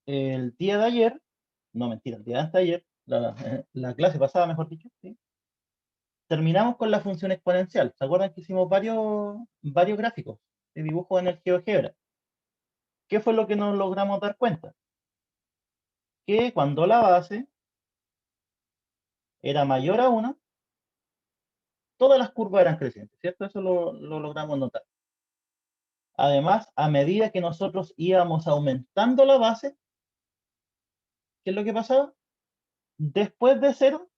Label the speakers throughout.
Speaker 1: el día de ayer, no mentira, el día de antes de ayer, la clase pasada, mejor dicho, ¿sí? Terminamos con la función exponencial. ¿Se acuerdan que hicimos varios gráficos de dibujo en el GeoGebra? ¿Qué fue lo que nos logramos dar cuenta? Que cuando la base era mayor a 1, todas las curvas eran crecientes, ¿cierto? Eso lo logramos notar. Además, a medida que nosotros íbamos aumentando la base, ¿qué es lo que pasaba? Después de 0,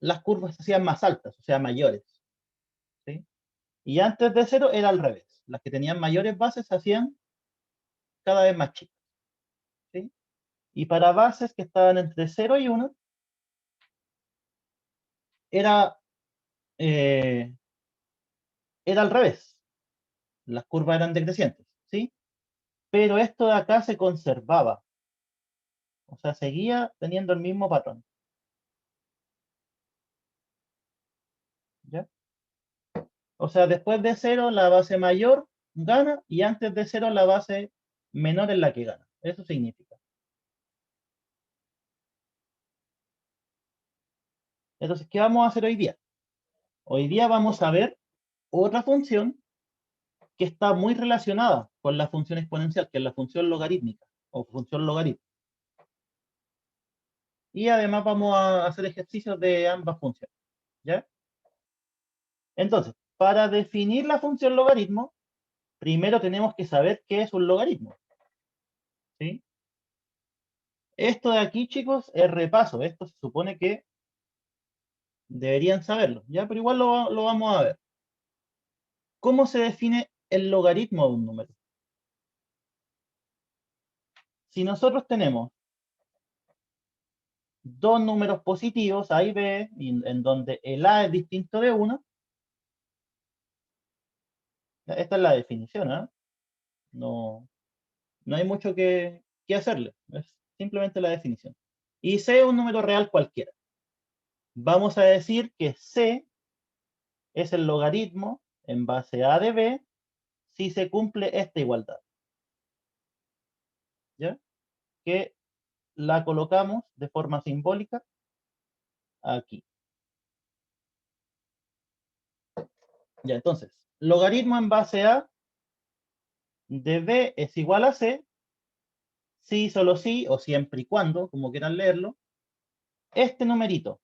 Speaker 1: las curvas se hacían más altas, o sea, mayores, ¿sí? Y antes de 0 era al revés. Las que tenían mayores bases se hacían cada vez más chicas, ¿sí? Y para bases que estaban entre 0 y 1, era, eh, era al revés. Las curvas eran decrecientes, ¿sí? Pero esto de acá se conservaba, o sea, seguía teniendo el mismo patrón, ¿ya? O sea, después de 0 la base mayor gana y antes de 0 la base menor es la que gana. Eso significa. Entonces, ¿qué vamos a hacer hoy día? Hoy día vamos a ver otra función que está muy relacionada con la función exponencial, que es la función logarítmica o función logaritmo. Y además vamos a hacer ejercicios de ambas funciones, ¿ya? Entonces, para definir la función logaritmo, primero tenemos que saber qué es un logaritmo, ¿sí? Esto de aquí, chicos, es repaso. Esto se supone que deberían saberlo, ¿ya? Pero igual lo vamos a ver. ¿Cómo se define el logaritmo de un número? Si nosotros tenemos dos números positivos, A y B, en donde el A es distinto de 1, esta es la definición, ¿eh? No, no hay mucho que hacerle, es simplemente la definición. Y C es un número real cualquiera. Vamos a decir que C es el logaritmo en base a de B si se cumple esta igualdad, ¿ya? Que la colocamos de forma simbólica aquí. Ya, entonces, logaritmo en base a de B es igual a C, si, solo si, o siempre y cuando, como quieran leerlo, este numerito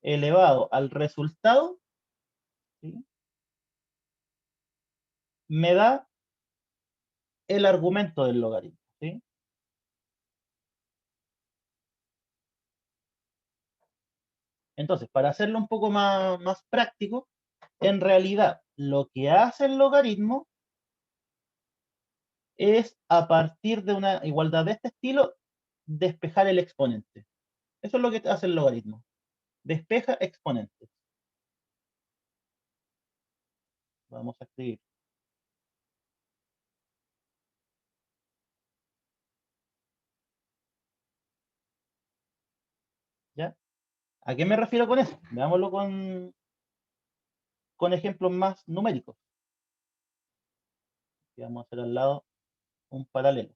Speaker 1: elevado al resultado, ¿sí? Me da el argumento del logaritmo, ¿sí? Entonces, para hacerlo un poco más práctico, en realidad lo que hace el logaritmo es, a partir de una igualdad de este estilo, despejar el exponente. Eso es lo que hace el logaritmo. Despeja exponentes. Vamos a escribir. ¿Ya? ¿A qué me refiero con eso? Veámoslo con ejemplos más numéricos. Y vamos a hacer al lado un paralelo.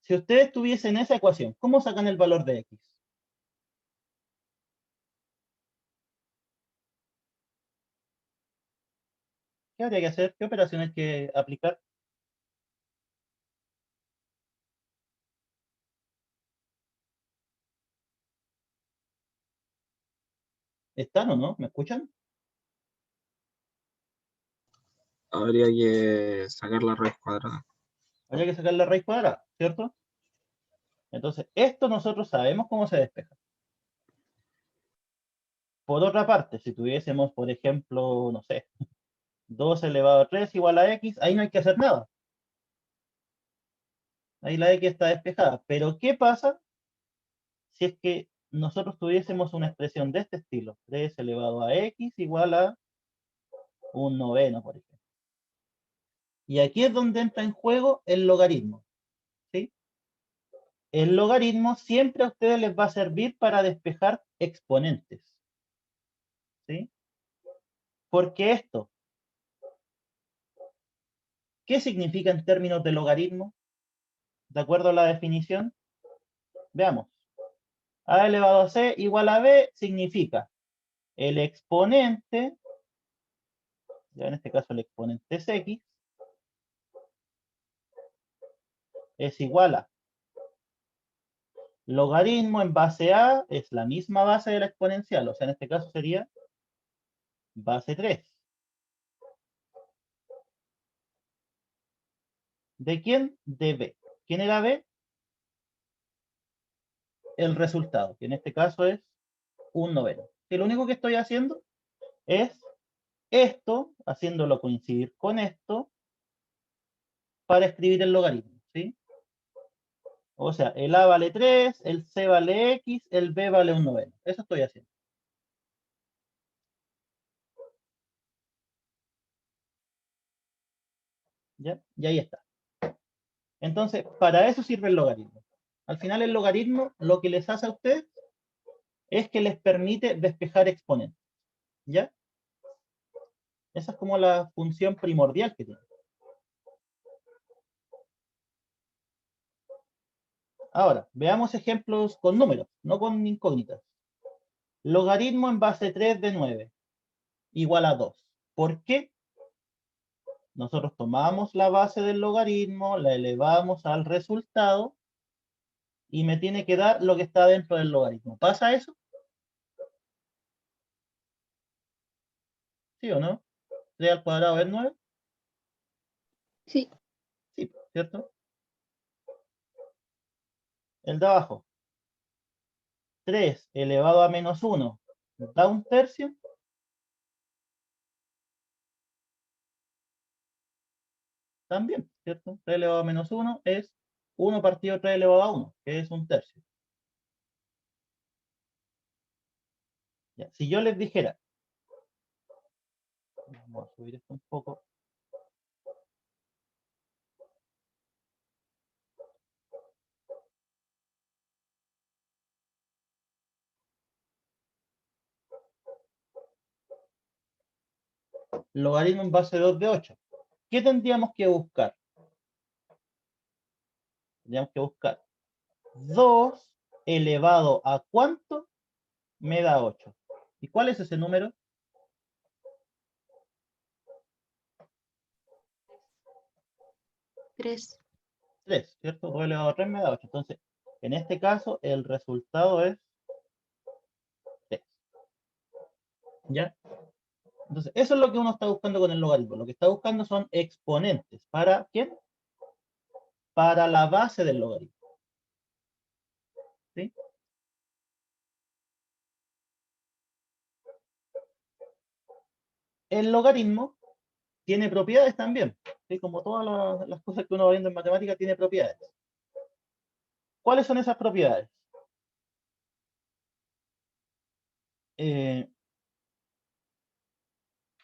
Speaker 1: Si ustedes tuviesen esa ecuación, ¿cómo sacan el valor de x? ¿Qué habría que hacer? ¿Qué operaciones hay que aplicar? ¿Están o no? ¿Me escuchan?
Speaker 2: Habría que sacar la raíz cuadrada.
Speaker 1: Habría que sacar la raíz cuadrada, ¿cierto? Entonces, esto nosotros sabemos cómo se despeja. Por otra parte, si tuviésemos, por ejemplo, no sé, 2 elevado a 3 igual a x, ahí no hay que hacer nada. Ahí la x está despejada. Pero, ¿qué pasa si es que nosotros tuviésemos una expresión de este estilo? 3 elevado a x igual a un noveno, por ejemplo. Y aquí es donde entra en juego el logaritmo, ¿sí? El logaritmo siempre a ustedes les va a servir para despejar exponentes, ¿sí? Porque esto, ¿qué significa en términos de logaritmo? De acuerdo a la definición, veamos. A elevado a c igual a b significa el exponente, ya en este caso el exponente es x, es igual a logaritmo en base a, es la misma base de la exponencial, o sea, en este caso sería base 3. ¿De quién? De b. ¿Quién era b? El resultado, que en este caso es un noveno. Y lo único que estoy haciendo es esto, haciéndolo coincidir con esto, para escribir el logaritmo, ¿sí? O sea, el a vale 3, el c vale x, el b vale un noveno. Eso estoy haciendo. ¿Ya? Y ahí está. Entonces, para eso sirve el logaritmo. Al final, el logaritmo lo que les hace a ustedes es que les permite despejar exponentes. ¿Ya? Esa es como la función primordial que tiene. Ahora, veamos ejemplos con números, no con incógnitas. Logaritmo en base 3 de 9 igual a 2. ¿Por qué? Nosotros tomamos la base del logaritmo, la elevamos al resultado y me tiene que dar lo que está dentro del logaritmo. ¿Pasa eso? ¿Sí o no? 3 al cuadrado es 9.
Speaker 3: Sí.
Speaker 1: Sí, ¿cierto? El de abajo. 3 elevado a menos 1 da un tercio. También, ¿cierto? 3 elevado a menos 1 es 1 partido 3 elevado a 1, que es un tercio. Ya, si yo les dijera, vamos a subir esto un poco. Logaritmo en base 2 de 8. ¿Qué tendríamos que buscar? Tendríamos que buscar 2 elevado a ¿cuánto? Me da 8. ¿Y cuál es ese número?
Speaker 3: 3.
Speaker 1: 3, ¿cierto? 2 elevado a 3 me da 8. Entonces, en este caso, el resultado es 3. ¿Ya? Entonces, eso es lo que uno está buscando con el logaritmo. Lo que está buscando son exponentes. ¿Para quién? Para la base del logaritmo. ¿Sí? El logaritmo tiene propiedades también. ¿Sí? Como todas las cosas que uno va viendo en matemática, tiene propiedades. ¿Cuáles son esas propiedades?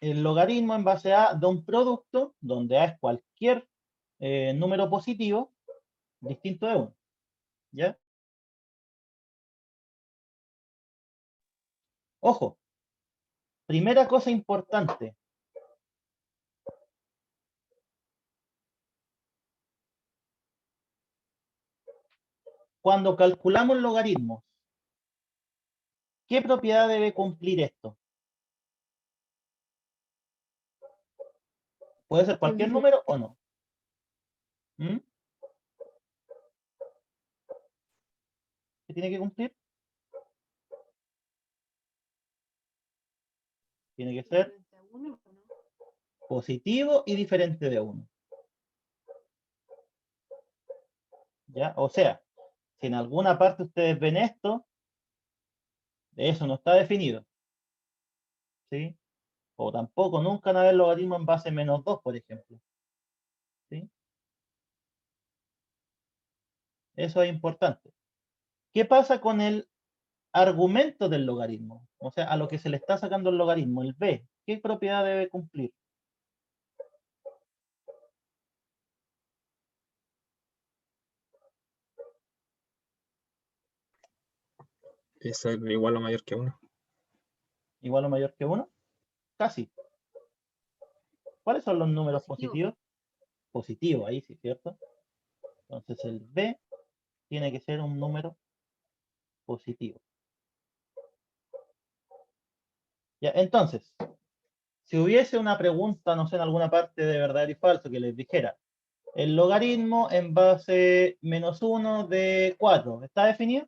Speaker 1: El logaritmo en base a de un producto, donde A es cualquier número positivo, distinto de 1. ¿Ya? Ojo, primera cosa importante. Cuando calculamos logaritmos, ¿qué propiedad debe cumplir esto? ¿Puede ser cualquier número o no? ¿Mm? ¿Qué tiene que cumplir? Tiene que ser positivo y diferente de 1. ¿Ya? O sea, si en alguna parte ustedes ven esto, eso no está definido. ¿Sí? O tampoco, nunca van a ver logaritmo en base menos 2, por ejemplo. ¿Sí? Eso es importante. ¿Qué pasa con el argumento del logaritmo? O sea, a lo que se le está sacando el logaritmo, el b. ¿Qué propiedad debe cumplir?
Speaker 2: Es igual o mayor que 1.
Speaker 1: ¿Igual o mayor que 1? Casi. ¿Cuáles son los números
Speaker 3: Positivo.
Speaker 1: positivos? Positivo, ahí sí, ¿cierto? Entonces el b tiene que ser un número positivo. Ya, entonces, si hubiese una pregunta, no sé, en alguna parte de verdadero y falso que les dijera, el logaritmo en base -1 de 4, ¿está definido?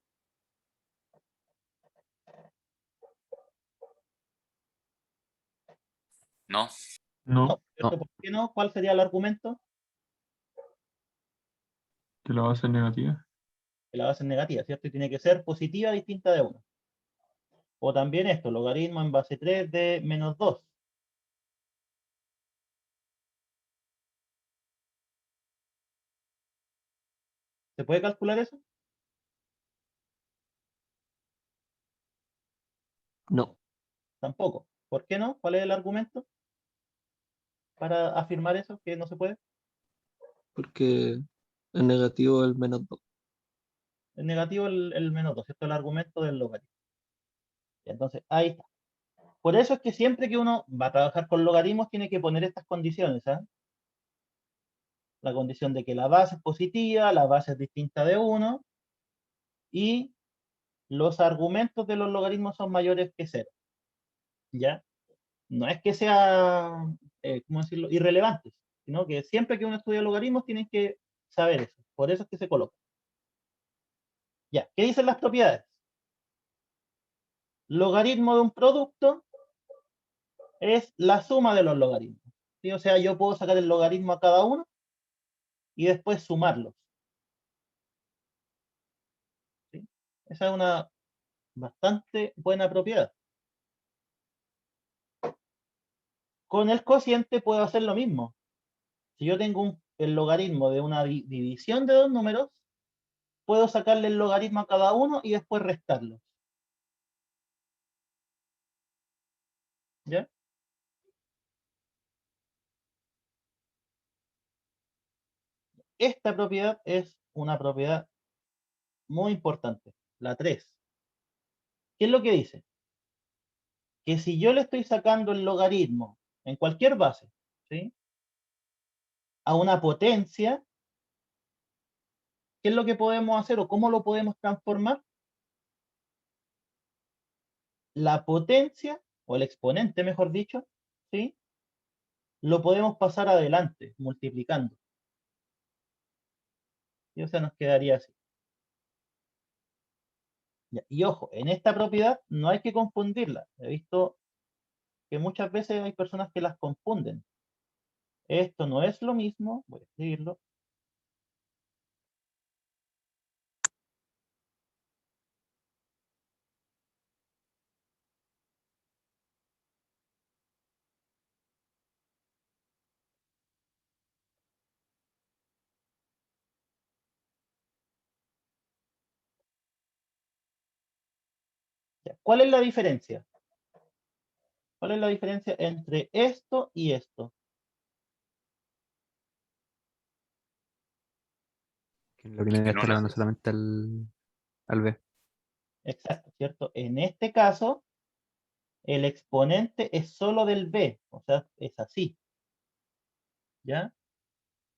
Speaker 4: No,
Speaker 5: No,
Speaker 1: No, ¿cierto? ¿Por qué no? ¿Cuál sería el argumento?
Speaker 5: que la base es negativa.
Speaker 1: Que la base es negativa, ¿cierto? Y tiene que ser positiva distinta de 1. O también esto, logaritmo en base 3 de -2. ¿Se puede calcular eso?
Speaker 5: No,
Speaker 1: Tampoco. ¿Por qué no? ¿Cuál es el argumento para afirmar eso, que no se puede?
Speaker 2: porque es negativo el -2.
Speaker 1: Es negativo el -2, ¿cierto? El argumento del logaritmo. Y entonces, ahí está. Por eso es que siempre que uno va a trabajar con logaritmos tiene que poner estas condiciones, ¿ah? La condición de que la base es positiva, la base es distinta de 1 y los argumentos de los logaritmos son mayores que 0. ¿Ya? No es que sea, ¿cómo decirlo?, irrelevantes, sino que siempre que uno estudia logaritmos tienen que saber eso. Por eso es que se coloca. Ya, ¿qué dicen las propiedades? Logaritmo de un producto es la suma de los logaritmos. ¿Sí? O sea, yo puedo sacar el logaritmo a cada uno y después sumarlos. ¿Sí? Esa es una bastante buena propiedad. Con el cociente puedo hacer lo mismo. Si yo tengo el logaritmo de una división de dos números, puedo sacarle el logaritmo a cada uno y después restarlos. ¿Ya? Esta propiedad es una propiedad muy importante, la 3. ¿Qué es lo que dice? Que si yo le estoy sacando el logaritmo en cualquier base, ¿sí?, a una potencia, ¿qué es lo que podemos hacer o cómo lo podemos transformar? La potencia, o el exponente, mejor dicho, ¿sí?, lo podemos pasar adelante, multiplicando. ¿Sí? O sea, nos quedaría así. Ya, y ojo, en esta propiedad no hay que confundirla. He visto que muchas veces hay personas que las confunden. Esto no es lo mismo, voy a escribirlo. Ya, ¿cuál es la diferencia? ¿Cuál es la diferencia entre esto y esto?
Speaker 6: Que la primera
Speaker 4: que
Speaker 6: está
Speaker 4: no
Speaker 6: elevando
Speaker 4: la-
Speaker 6: solamente al B.
Speaker 1: Exacto, ¿cierto? En este caso, el exponente es solo del b, o sea, es así. ¿Ya?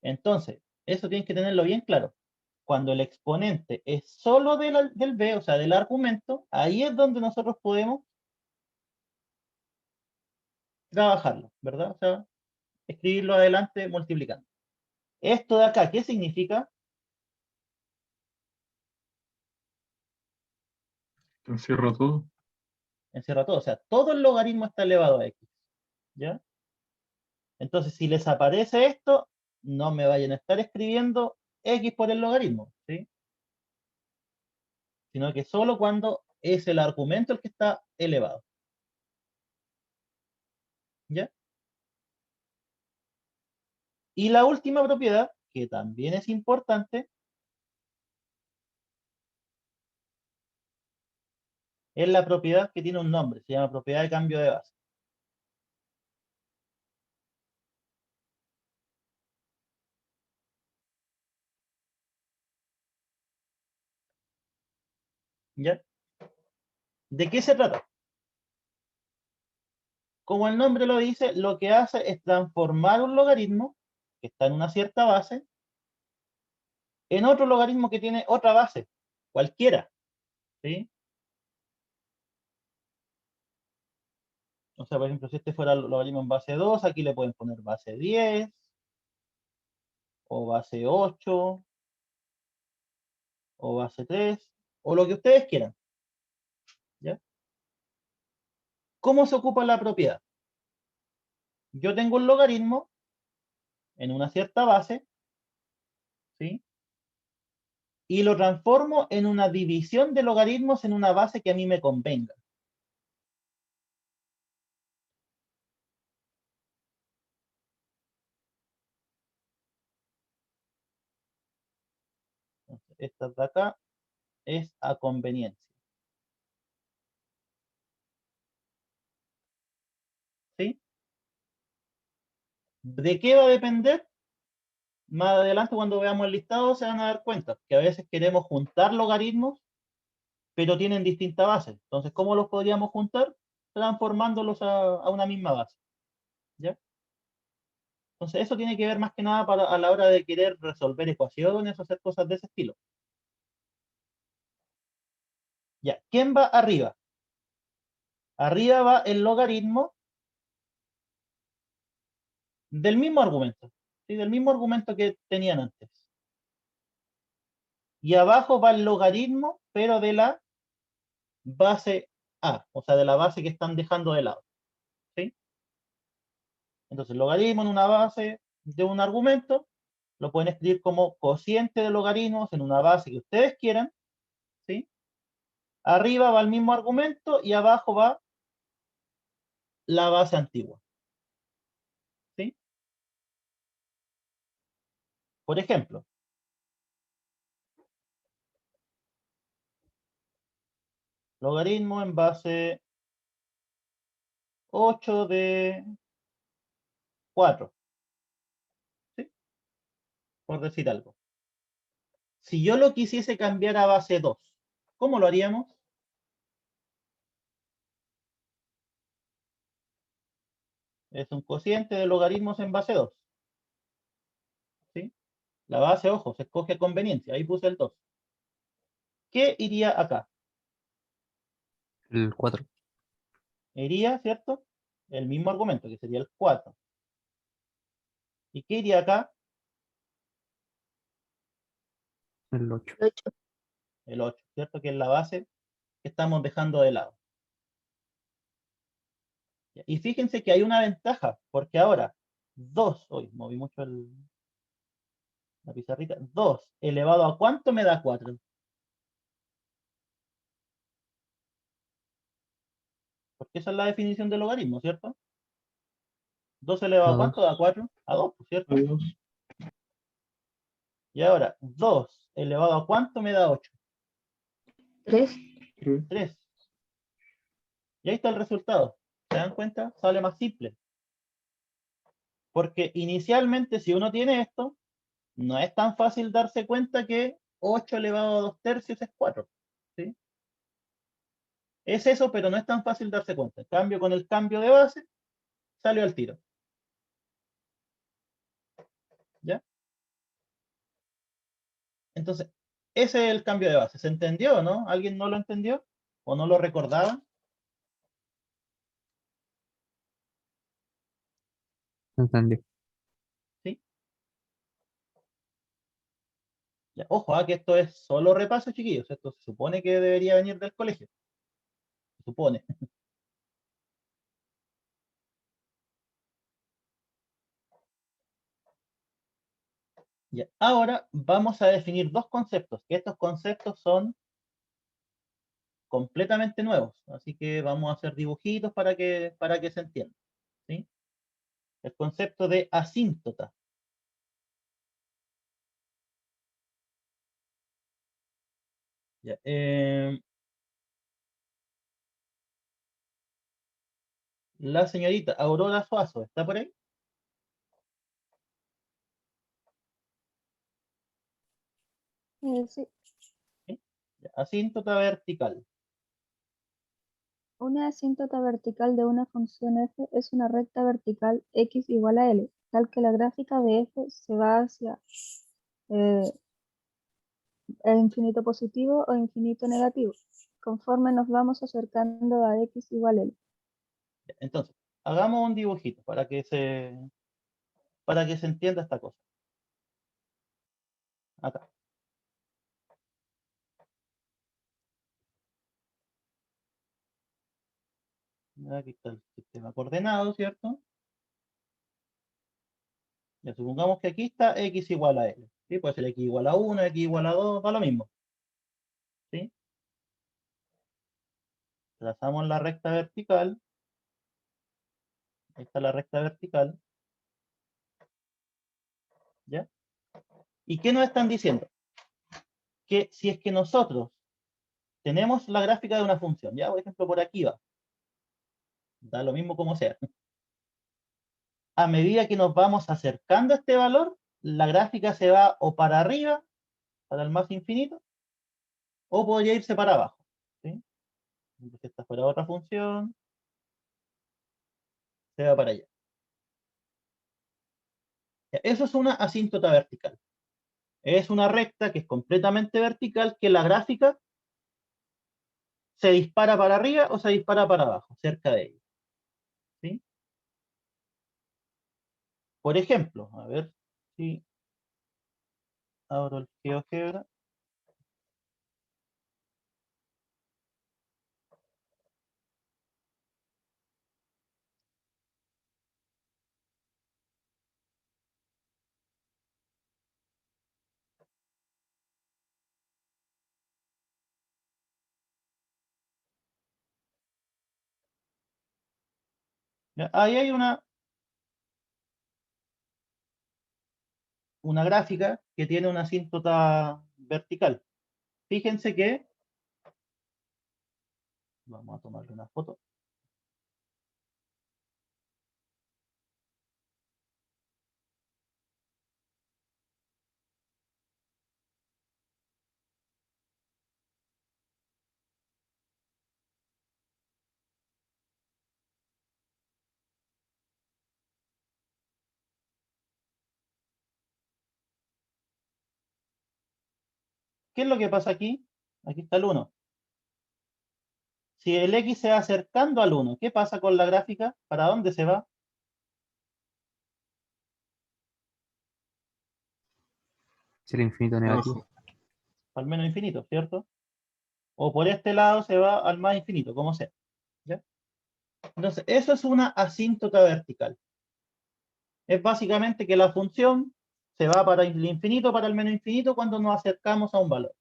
Speaker 1: Entonces, eso tienes que tenerlo bien claro. Cuando el exponente es solo del b, o sea, del argumento, ahí es donde nosotros podemos trabajarlo, ¿verdad? O sea, escribirlo adelante multiplicando. Esto de acá, ¿qué significa?
Speaker 5: encierra todo.
Speaker 1: Encierra todo, o sea, todo el logaritmo está elevado a x, ¿ya? Entonces, si les aparece esto, no me vayan a estar escribiendo x por el logaritmo, ¿sí? Sino que solo cuando es el argumento el que está elevado, ¿ya? Y la última propiedad, que también es importante, es la propiedad que tiene un nombre, se llama propiedad de cambio de base. ¿Ya? ¿De qué se trata? como el nombre lo dice, lo que hace es transformar un logaritmo que está en una cierta base en otro logaritmo que tiene otra base, cualquiera, ¿sí? O sea, por ejemplo, si este fuera el logaritmo en base 2, aquí le pueden poner base 10, o base 8, o base 3, o lo que ustedes quieran, ¿ya? ¿Cómo se ocupa la propiedad? Yo tengo un logaritmo en una cierta base, ¿sí? Y lo transformo en una división de logaritmos en una base que a mí me convenga. Entonces, esta de acá es a conveniencia, ¿sí? ¿De qué va a depender? Más adelante, cuando veamos el listado, se van a dar cuenta que a veces queremos juntar logaritmos, pero tienen distintas bases. Entonces, ¿cómo los podríamos juntar? Transformándolos a una misma base, ¿ya? Entonces, eso tiene que ver más que nada a la hora de querer resolver ecuaciones o hacer cosas de ese estilo. Ya, ¿quién va arriba? Arriba va el logaritmo del mismo argumento, ¿sí? Del mismo argumento que tenían antes. Y abajo va el logaritmo, pero de la base A, o sea, de la base que están dejando de lado, ¿sí? Entonces, logaritmo en una base de un argumento, lo pueden escribir como cociente de logaritmos en una base que ustedes quieran, ¿sí? Arriba va el mismo argumento y abajo va la base antigua, ¿sí? Por ejemplo, logaritmo en base 8 de 4, ¿sí? Por decir algo. Si yo lo quisiese cambiar a base 2, ¿cómo lo haríamos? Es un cociente de logaritmos en base 2, ¿sí? La base, ojo, se escoge a conveniencia, ahí puse el 2. ¿Qué iría acá?
Speaker 6: El 4.
Speaker 1: Iría, ¿cierto? El mismo argumento, que sería el 4. ¿Y qué iría acá?
Speaker 6: El 8.
Speaker 3: 8.
Speaker 1: El 8, ¿cierto? Que es la base que estamos dejando de lado. Y fíjense que hay una ventaja, porque ahora 2, hoy moví mucho la pizarrita, 2 elevado a ¿cuánto me da 4? Porque esa es la definición del logaritmo, ¿cierto? 2 elevado a
Speaker 6: A
Speaker 1: ¿cuánto
Speaker 6: 2.
Speaker 1: da 4? A 2, ¿cierto?
Speaker 5: Adiós.
Speaker 1: Y ahora, 2 elevado a ¿cuánto me da 8?
Speaker 3: 3.
Speaker 5: 3.
Speaker 1: 3. Y ahí está el resultado. ¿Se dan cuenta? Sale más simple. Porque inicialmente, si uno tiene esto, no es tan fácil darse cuenta que 8 elevado a 2 tercios es 4, ¿sí? Es eso, pero no es tan fácil darse cuenta. En cambio, con el cambio de base, salió al tiro. ¿Ya? Entonces, ese es el cambio de base. ¿Se entendió, no? ¿Alguien no lo entendió? ¿O no lo recordaba?
Speaker 6: Entendí.
Speaker 1: ¿Sí? Ya, ojo, que esto es solo repaso, chiquillos. Esto se supone que debería venir del colegio. Se supone. Ya. Ahora vamos a definir dos conceptos, que estos conceptos son completamente nuevos. Así que vamos a hacer dibujitos para que se entienda, ¿sí? El concepto de asíntota. Ya, la señorita Aurora Suazo, ¿está por ahí?
Speaker 3: Sí.
Speaker 1: ¿Sí? Ya, asíntota vertical.
Speaker 3: Una asíntota vertical de una función f es una recta vertical x igual a L, tal que la gráfica de f se va hacia eh, el infinito positivo o infinito negativo, conforme nos vamos acercando a x igual a L.
Speaker 1: Entonces, hagamos un dibujito para que se entienda esta cosa. Acá. Aquí está el sistema coordenado, ¿cierto? Ya supongamos que aquí está x igual a L. ¿Sí? Puede ser x igual a 1, x igual a 2, da lo mismo. ¿Sí? Trazamos la recta vertical. Ahí está la recta vertical. ¿Ya? ¿Y qué nos están diciendo? Que si es que nosotros tenemos la gráfica de una función, ya, por ejemplo, por aquí va. Da lo mismo como sea. A medida que nos vamos acercando a este valor, la gráfica se va o para arriba, para el más infinito, o podría irse para abajo. ¿Sí? Si esta fuera otra función, se va para allá. Eso es una asíntota vertical. Es una recta que es completamente vertical, que la gráfica se dispara para arriba o se dispara para abajo, cerca de ella. ¿Sí? Por ejemplo, a ver si abro el GeoGebra. ¿Ya? Ahí hay una gráfica que tiene una asíntota vertical. Fíjense que, vamos a tomarle una foto. ¿Qué es lo que pasa aquí? Aquí está el 1. Si el X se va acercando al 1, ¿qué pasa con la gráfica? ¿Para dónde se va?
Speaker 6: Es el infinito negativo.
Speaker 2: Abajo.
Speaker 1: Al menos infinito, ¿cierto? O por este lado se va al más infinito, como sea. ¿Ya? Entonces, eso es una asíntota vertical. Es básicamente que la función se va para el infinito, para el menos infinito, cuando nos acercamos a un valor.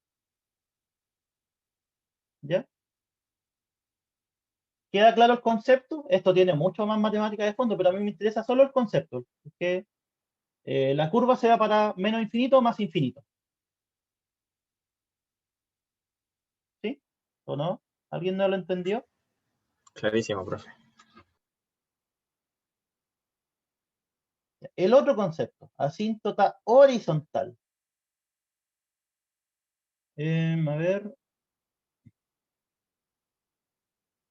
Speaker 1: ¿Ya? ¿Queda claro el concepto? Esto tiene mucho más matemática de fondo, pero a mí me interesa solo el concepto. Que la curva se va para menos infinito o más infinito. ¿Sí? ¿O no? ¿Alguien no lo entendió?
Speaker 2: Clarísimo, profe.
Speaker 1: El otro concepto, asíntota horizontal. A ver,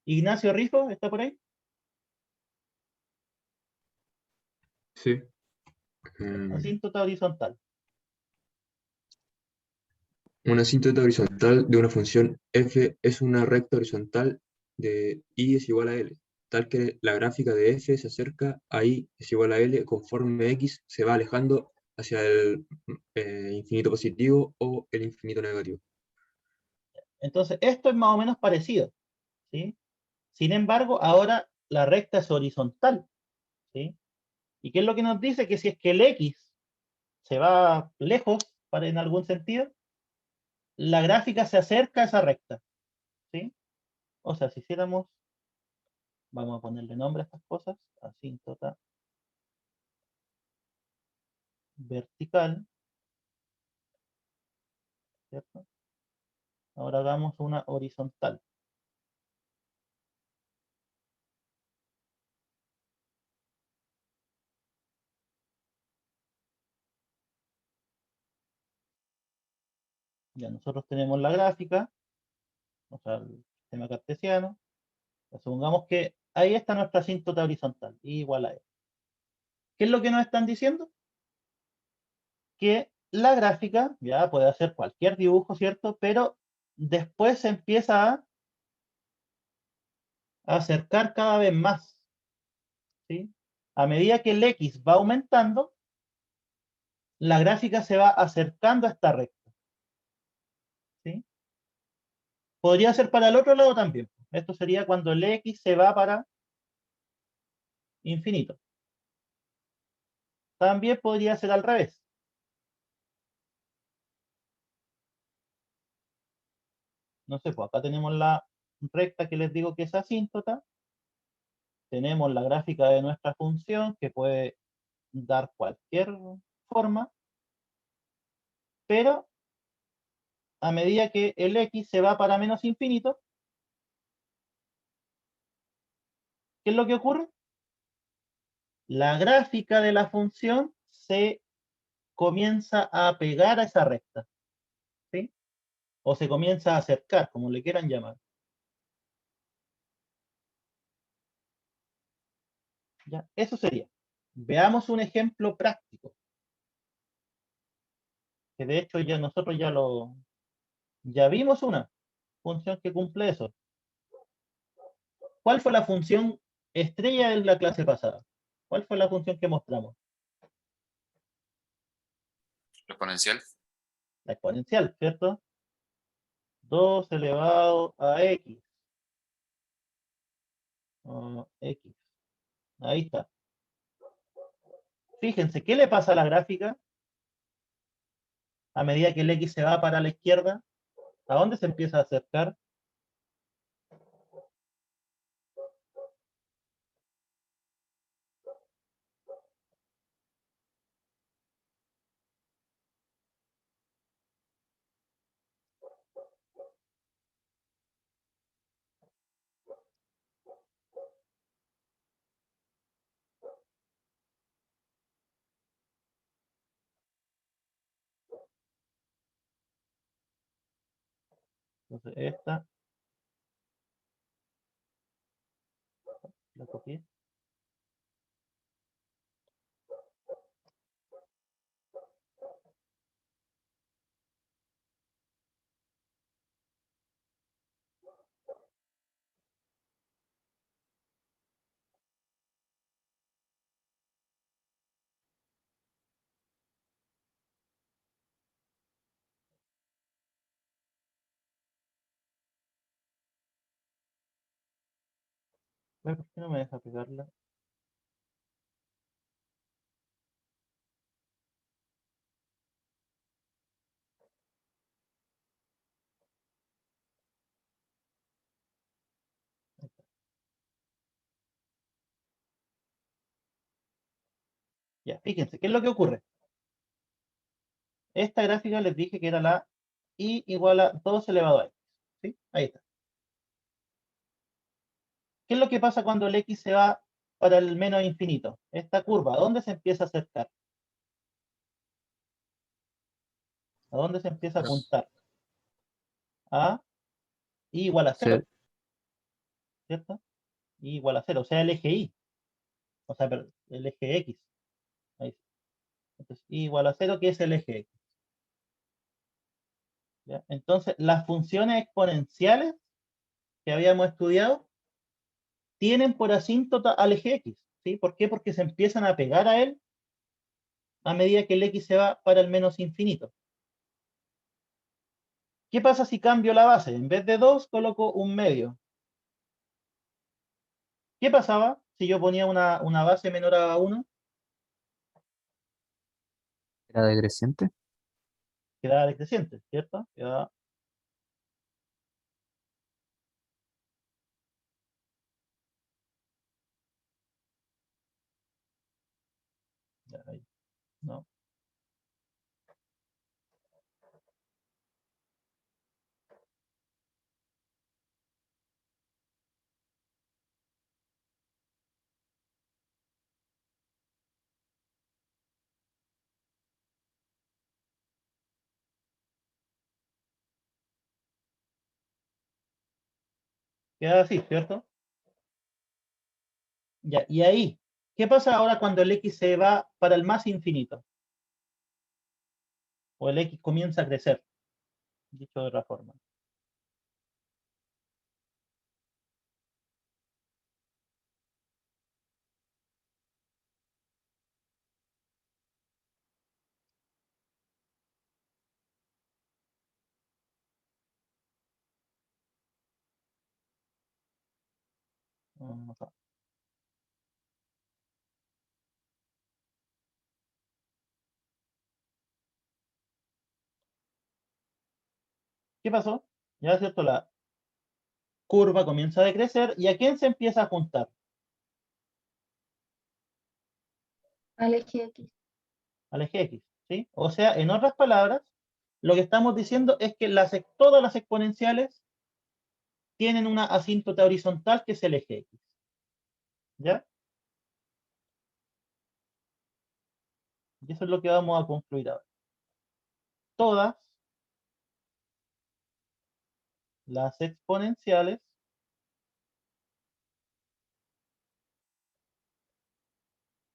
Speaker 1: Ignacio Rifo, ¿está por ahí?
Speaker 2: Sí.
Speaker 1: Asíntota horizontal.
Speaker 4: Una asíntota horizontal de una función f es una recta horizontal de y es igual a L, tal que la gráfica de f se acerca a y es igual a L conforme x se va alejando hacia el infinito positivo o el infinito negativo.
Speaker 1: Entonces, esto es más o menos parecido, ¿sí? Sin embargo, ahora la recta es horizontal, ¿sí? ¿Y qué es lo que nos dice? Que si es que el X se va lejos, para en algún sentido, la gráfica se acerca a esa recta, ¿sí? O sea, si hiciéramos, vamos a ponerle nombre a estas cosas, asíntota vertical, ¿cierto? Ahora hagamos una horizontal. Ya nosotros tenemos la gráfica, o sea, el sistema cartesiano, Supongamos que ahí está nuestra asíntota horizontal, I igual a E. ¿Qué es lo que nos están diciendo? Que la gráfica ya puede hacer cualquier dibujo, ¿cierto? Pero después se empieza a acercar cada vez más, ¿sí? A medida que el X va aumentando, la gráfica se va acercando a esta recta, ¿sí? Podría ser para el otro lado también. Esto sería cuando el X se va para infinito. También podría ser al revés. No sé, pues acá tenemos la recta que les digo que es asíntota. Tenemos la gráfica de nuestra función que puede dar cualquier forma, pero a medida que el X se va para menos infinito, ¿qué es lo que ocurre? La gráfica de la función se comienza a pegar a esa recta, ¿sí? O se comienza a acercar, como le quieran llamar. ¿Ya? Eso sería. Veamos un ejemplo práctico, que de hecho ya nosotros ya vimos una función que cumple eso. ¿Cuál fue la función estrella de la clase pasada? ¿Cuál fue la función que mostramos?
Speaker 7: Exponencial.
Speaker 1: La exponencial, ¿cierto? 2 elevado a x. X. Ahí está. Fíjense, ¿qué le pasa a la gráfica a medida que el X se va para la izquierda? ¿A dónde se empieza a acercar? Entonces, esta la copié. ¿Por qué no me deja pegarla? Ya, fíjense, ¿qué es lo que ocurre? Esta gráfica les dije que era la y igual a 2 elevado a x. ¿Sí? Ahí está. ¿Qué es lo que pasa cuando el x se va para el menos infinito? Esta curva, ¿a dónde se empieza a acercar? ¿A dónde se empieza a apuntar? A y igual a 0,
Speaker 6: Ser,
Speaker 1: ¿cierto? Y igual a 0, o sea, el eje y. O sea, perdón, el eje x. Ahí. Entonces, y igual a 0, que es el eje x. ¿Ya? Entonces, las funciones exponenciales que habíamos estudiado tienen por asíntota al eje x. ¿Sí? ¿Por qué? Porque se empiezan a pegar a él a medida que el x se va para el menos infinito. ¿Qué pasa si cambio la base? En vez de 2 coloco un medio. ¿Qué pasaba si yo ponía una base menor a 1?
Speaker 6: era decreciente.
Speaker 1: Quedaba decreciente, ¿cierto? Quedaba, ya, ahí, ¿no? Quedaba así, ¿cierto? Ya, y ahí, ¿qué pasa ahora cuando el x se va para el más infinito? O el x comienza a crecer, dicho de otra forma. Vamos a- ¿Qué pasó? Ya es cierto, la curva comienza a decrecer, ¿y a quién se empieza a juntar?
Speaker 3: Al eje X.
Speaker 1: Al eje x, ¿sí? O sea, en otras palabras, lo que estamos diciendo es que todas las exponenciales tienen una asíntota horizontal que es el eje x, ¿ya? Y eso es lo que vamos a concluir ahora. Todas las exponenciales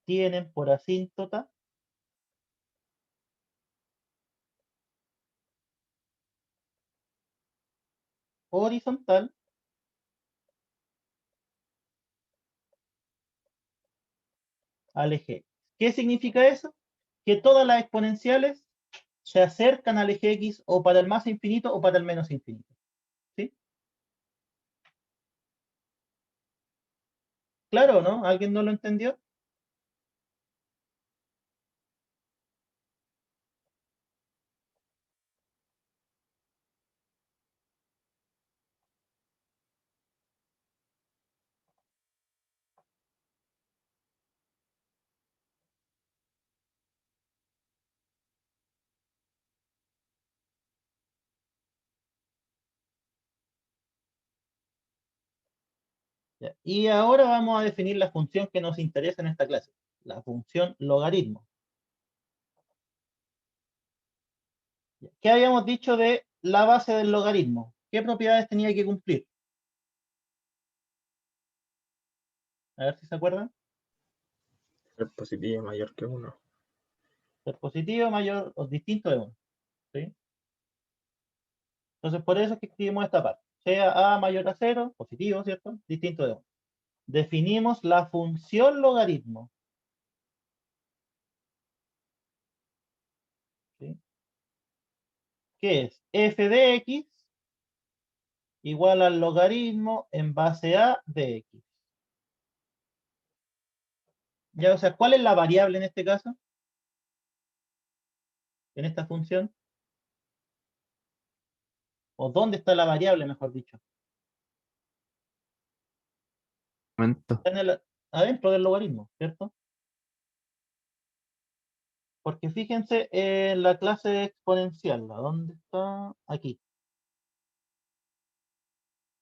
Speaker 1: tienen por asíntota horizontal al eje x. ¿Qué significa eso? Que todas las exponenciales se acercan al eje x o para el más infinito o para el menos infinito. ¿Sí? ¿Claro o no? ¿Alguien no lo entendió? Ya. Y ahora vamos a definir la función que nos interesa en esta clase, la función logaritmo. Ya. ¿Qué habíamos dicho de la base del logaritmo? ¿Qué propiedades tenía que cumplir? A ver si se acuerdan.
Speaker 2: Ser positivo mayor que 1.
Speaker 1: Ser positivo mayor o distinto de 1. ¿Sí? Entonces, por eso es que escribimos esta parte. Sea a mayor a 0, positivo, ¿cierto? Distinto de 1. Definimos la función logaritmo. ¿Sí? Que es f de x igual al logaritmo en base a de x. Ya, o sea, ¿cuál es la variable en este caso? En esta función. ¿O dónde está la variable, mejor dicho?
Speaker 6: Momento.
Speaker 1: Está adentro del logaritmo, ¿cierto? Porque fíjense en la clase exponencial. ¿Dónde está? Aquí.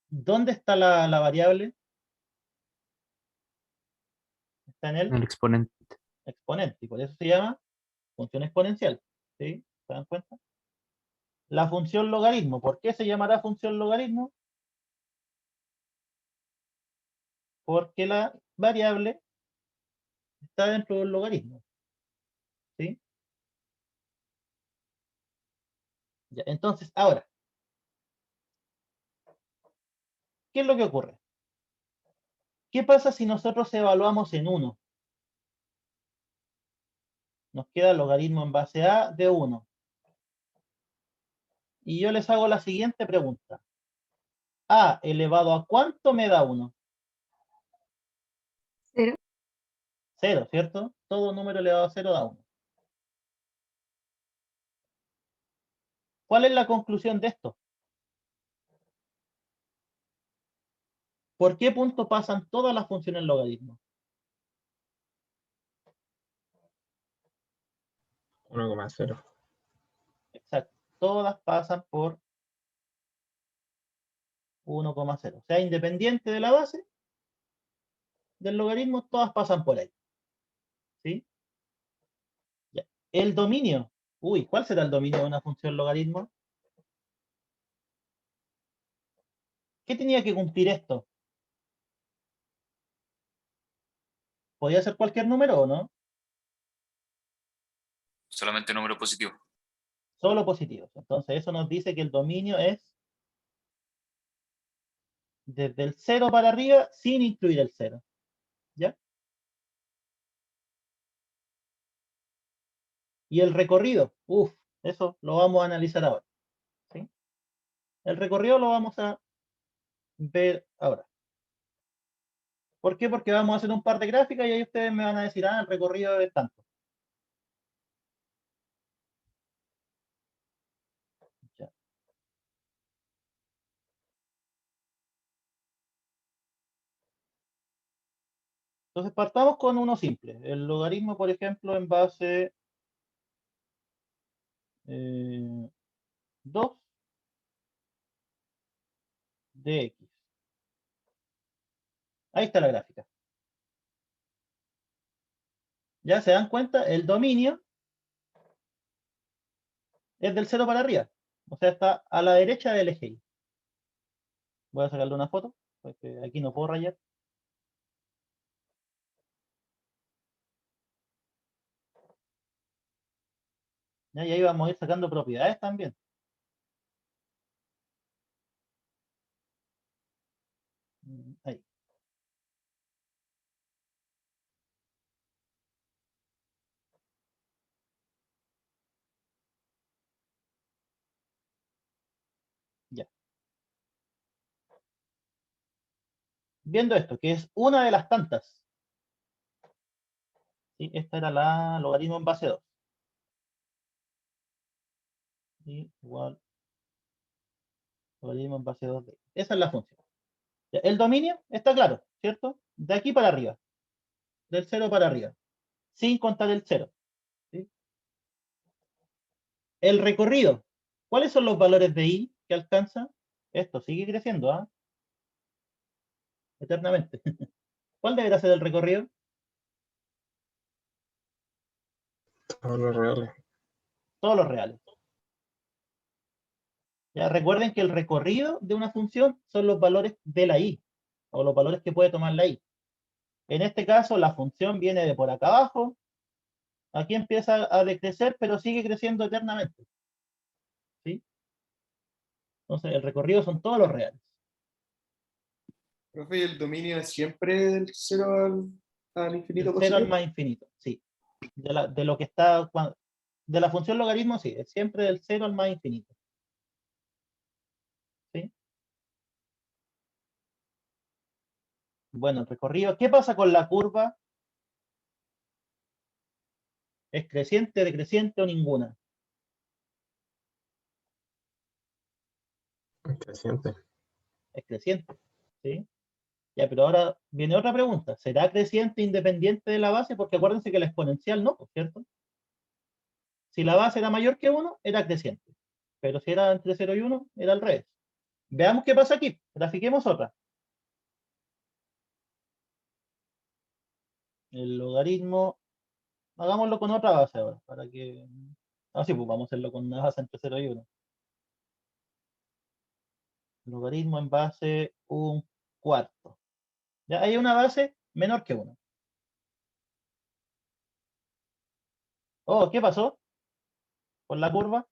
Speaker 1: ¿Dónde está la variable? Está en el
Speaker 6: El exponente.
Speaker 1: exponente. Y por eso se llama función exponencial. ¿Sí? ¿Se dan cuenta? La función logaritmo. ¿Por qué se llamará función logaritmo? Porque la variable está dentro del logaritmo. ¿Sí? Ya, entonces, ahora, ¿qué es lo que ocurre? ¿Qué pasa si nosotros evaluamos en 1? Nos queda el logaritmo en base a de 1. Y yo les hago la siguiente pregunta. ¿A elevado a cuánto me da 1?
Speaker 3: 0.
Speaker 1: 0, ¿cierto? Todo número elevado a 0 da 1. ¿Cuál es la conclusión de esto? ¿Por qué punto pasan todas las funciones logaritmo?
Speaker 2: 1,0.
Speaker 1: Exacto. Todas pasan por 1,0. O sea, independiente de la base del logaritmo, todas pasan por ahí. ¿Sí? Ya. El dominio. Uy, ¿cuál será el dominio de una función logaritmo? ¿Qué tenía que cumplir esto? ¿Podría ser cualquier número o no?
Speaker 7: Solamente número positivo.
Speaker 1: Solo positivos. Entonces eso nos dice que el dominio es desde el 0 para arriba sin incluir el 0. ¿Ya? Y el recorrido, eso lo vamos a analizar ahora. ¿Sí? El recorrido lo vamos a ver ahora. ¿Por qué? Porque vamos a hacer un par de gráficas y ahí ustedes me van a decir, el recorrido es tanto. Ya. Entonces partamos con uno simple. El logaritmo, por ejemplo, en base 2 de x. Ahí está la gráfica. Ya se dan cuenta, el dominio es del 0 para arriba. O sea, está a la derecha del eje Y. Voy a sacarle una foto, porque aquí no puedo rayar. Ya, y ahí vamos a ir sacando propiedades también. Ahí. Ya. Viendo esto, que es una de las tantas. ¿Sí? Esta era la logaritmo en base 2. Y igual logaritmo en base 2 de x. Esa es la función. Ya, el dominio está claro, ¿cierto? De aquí para arriba. Del 0 para arriba. Sin contar el 0. ¿Sí? El recorrido. ¿Cuáles son los valores de y que alcanza? Esto sigue creciendo, eternamente. ¿Cuál deberá ser el recorrido?
Speaker 2: Todos los reales.
Speaker 1: Todos los reales. Ya, recuerden que el recorrido de una función son los valores de la y, o los valores que puede tomar la y. En este caso, la función viene de por acá abajo, aquí empieza a decrecer, pero sigue creciendo eternamente. ¿Sí? Entonces, el recorrido son todos los reales.
Speaker 8: Profe, ¿y el dominio es siempre del 0 al infinito
Speaker 1: Del 0 al
Speaker 8: positivo?
Speaker 1: más infinito, sí. De lo que está, de la función logaritmo, sí, es siempre del 0 al más infinito. ¿Sí? Bueno, el recorrido, ¿qué pasa con la curva? ¿Es creciente, decreciente o ninguna?
Speaker 2: Creciente.
Speaker 1: Es creciente. ¿Sí? Ya, pero ahora viene otra pregunta. ¿Será creciente independiente de la base? Porque acuérdense que la exponencial no, ¿cierto? Si la base era mayor que 1, era creciente. Pero si era entre 0 y 1, era al revés. Veamos qué pasa aquí. Grafiquemos otra. El logaritmo, hagámoslo con otra base ahora, para que... Así pues vamos a hacerlo con una base entre 0 y 1. Logaritmo en base 1/4. Ya hay una base menor que 1. Oh, ¿qué pasó con la curva?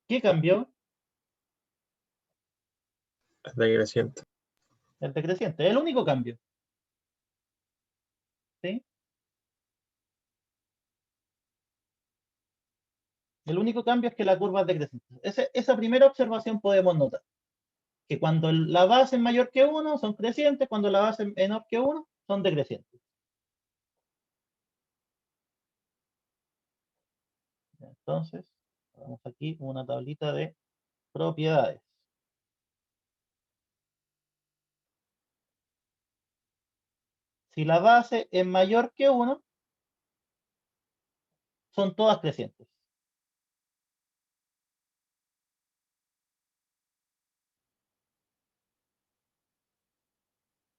Speaker 1: ¿Qué cambió?
Speaker 2: Es decreciente.
Speaker 1: El decreciente. Es el único cambio. ¿Sí? El único cambio es que la curva es decreciente. Esa primera observación podemos notar. Que cuando la base es mayor que 1 son crecientes, cuando la base es menor que 1 son decrecientes. Entonces, vamos aquí una tablita de propiedades. Si la base es mayor que 1, son todas crecientes.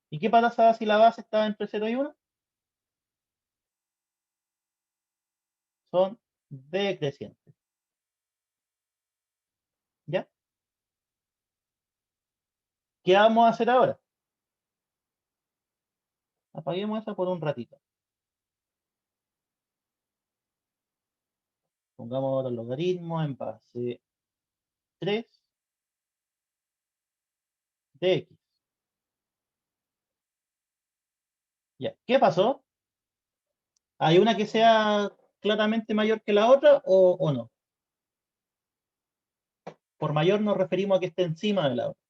Speaker 1: ¿Y qué pasa si la base está entre 0 y 1? Son decrecientes. ¿Ya? ¿Qué vamos a hacer ahora? Apaguemos esa por un ratito. Pongamos ahora el logaritmo en base 3 de x. Ya, ¿qué pasó? ¿Hay una que sea claramente mayor que la otra o no? Por mayor nos referimos a que esté encima de la otra.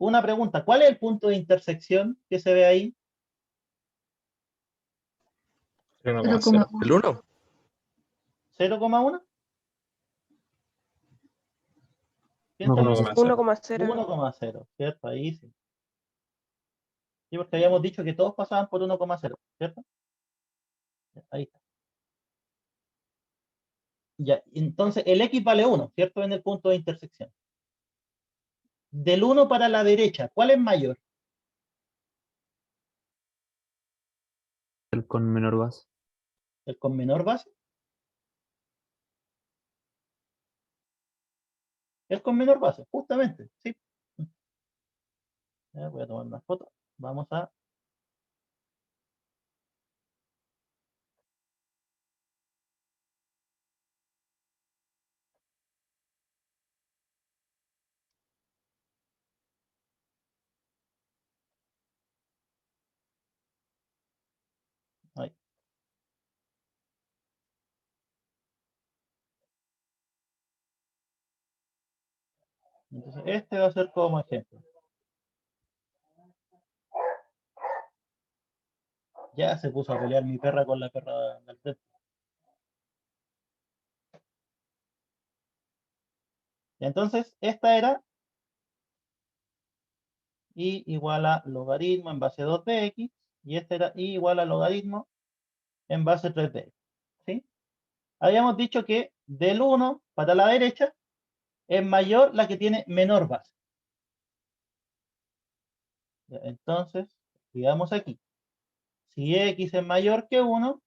Speaker 1: Una pregunta, ¿cuál es el punto de intersección que se ve ahí?
Speaker 2: 0,0.
Speaker 6: ¿El 1?
Speaker 1: ¿0,1? ¿Quién sabe?
Speaker 2: 1,0.
Speaker 9: 1,0.
Speaker 1: 1,0, ¿cierto? Ahí sí. Sí, porque habíamos dicho que todos pasaban por 1,0, ¿cierto? Ahí está. Ya, entonces el x vale 1, ¿cierto? En el punto de intersección. Del 1 para la derecha, ¿cuál es mayor?
Speaker 6: El con menor base.
Speaker 1: ¿El con menor base? El con menor base, justamente, sí. Ya, voy a tomar una foto. Vamos a... Ahí. Entonces, este va a ser como ejemplo. Ya se puso a pelear mi perra con la perra del frente. Entonces, esta era y igual a logaritmo en base 2 de x, y esta era y igual a logaritmo en base 3 de x. ¿Sí? Habíamos dicho que del 1 para la derecha es mayor la que tiene menor base. Ya, entonces, digamos aquí, si x es mayor que 1,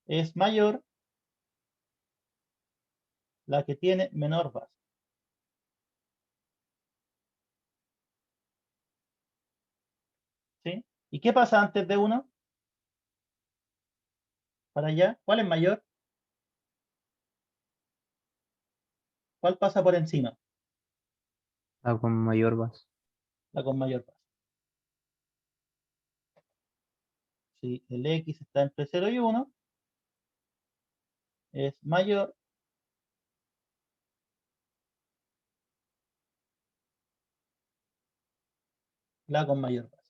Speaker 1: es mayor la que tiene menor base. ¿Sí? ¿Y qué pasa antes de 1? Para allá, ¿cuál es mayor? ¿Cuál pasa por encima?
Speaker 6: La con mayor base.
Speaker 1: La con mayor base. Si el x está entre 0 y 1, es mayor la con mayor base.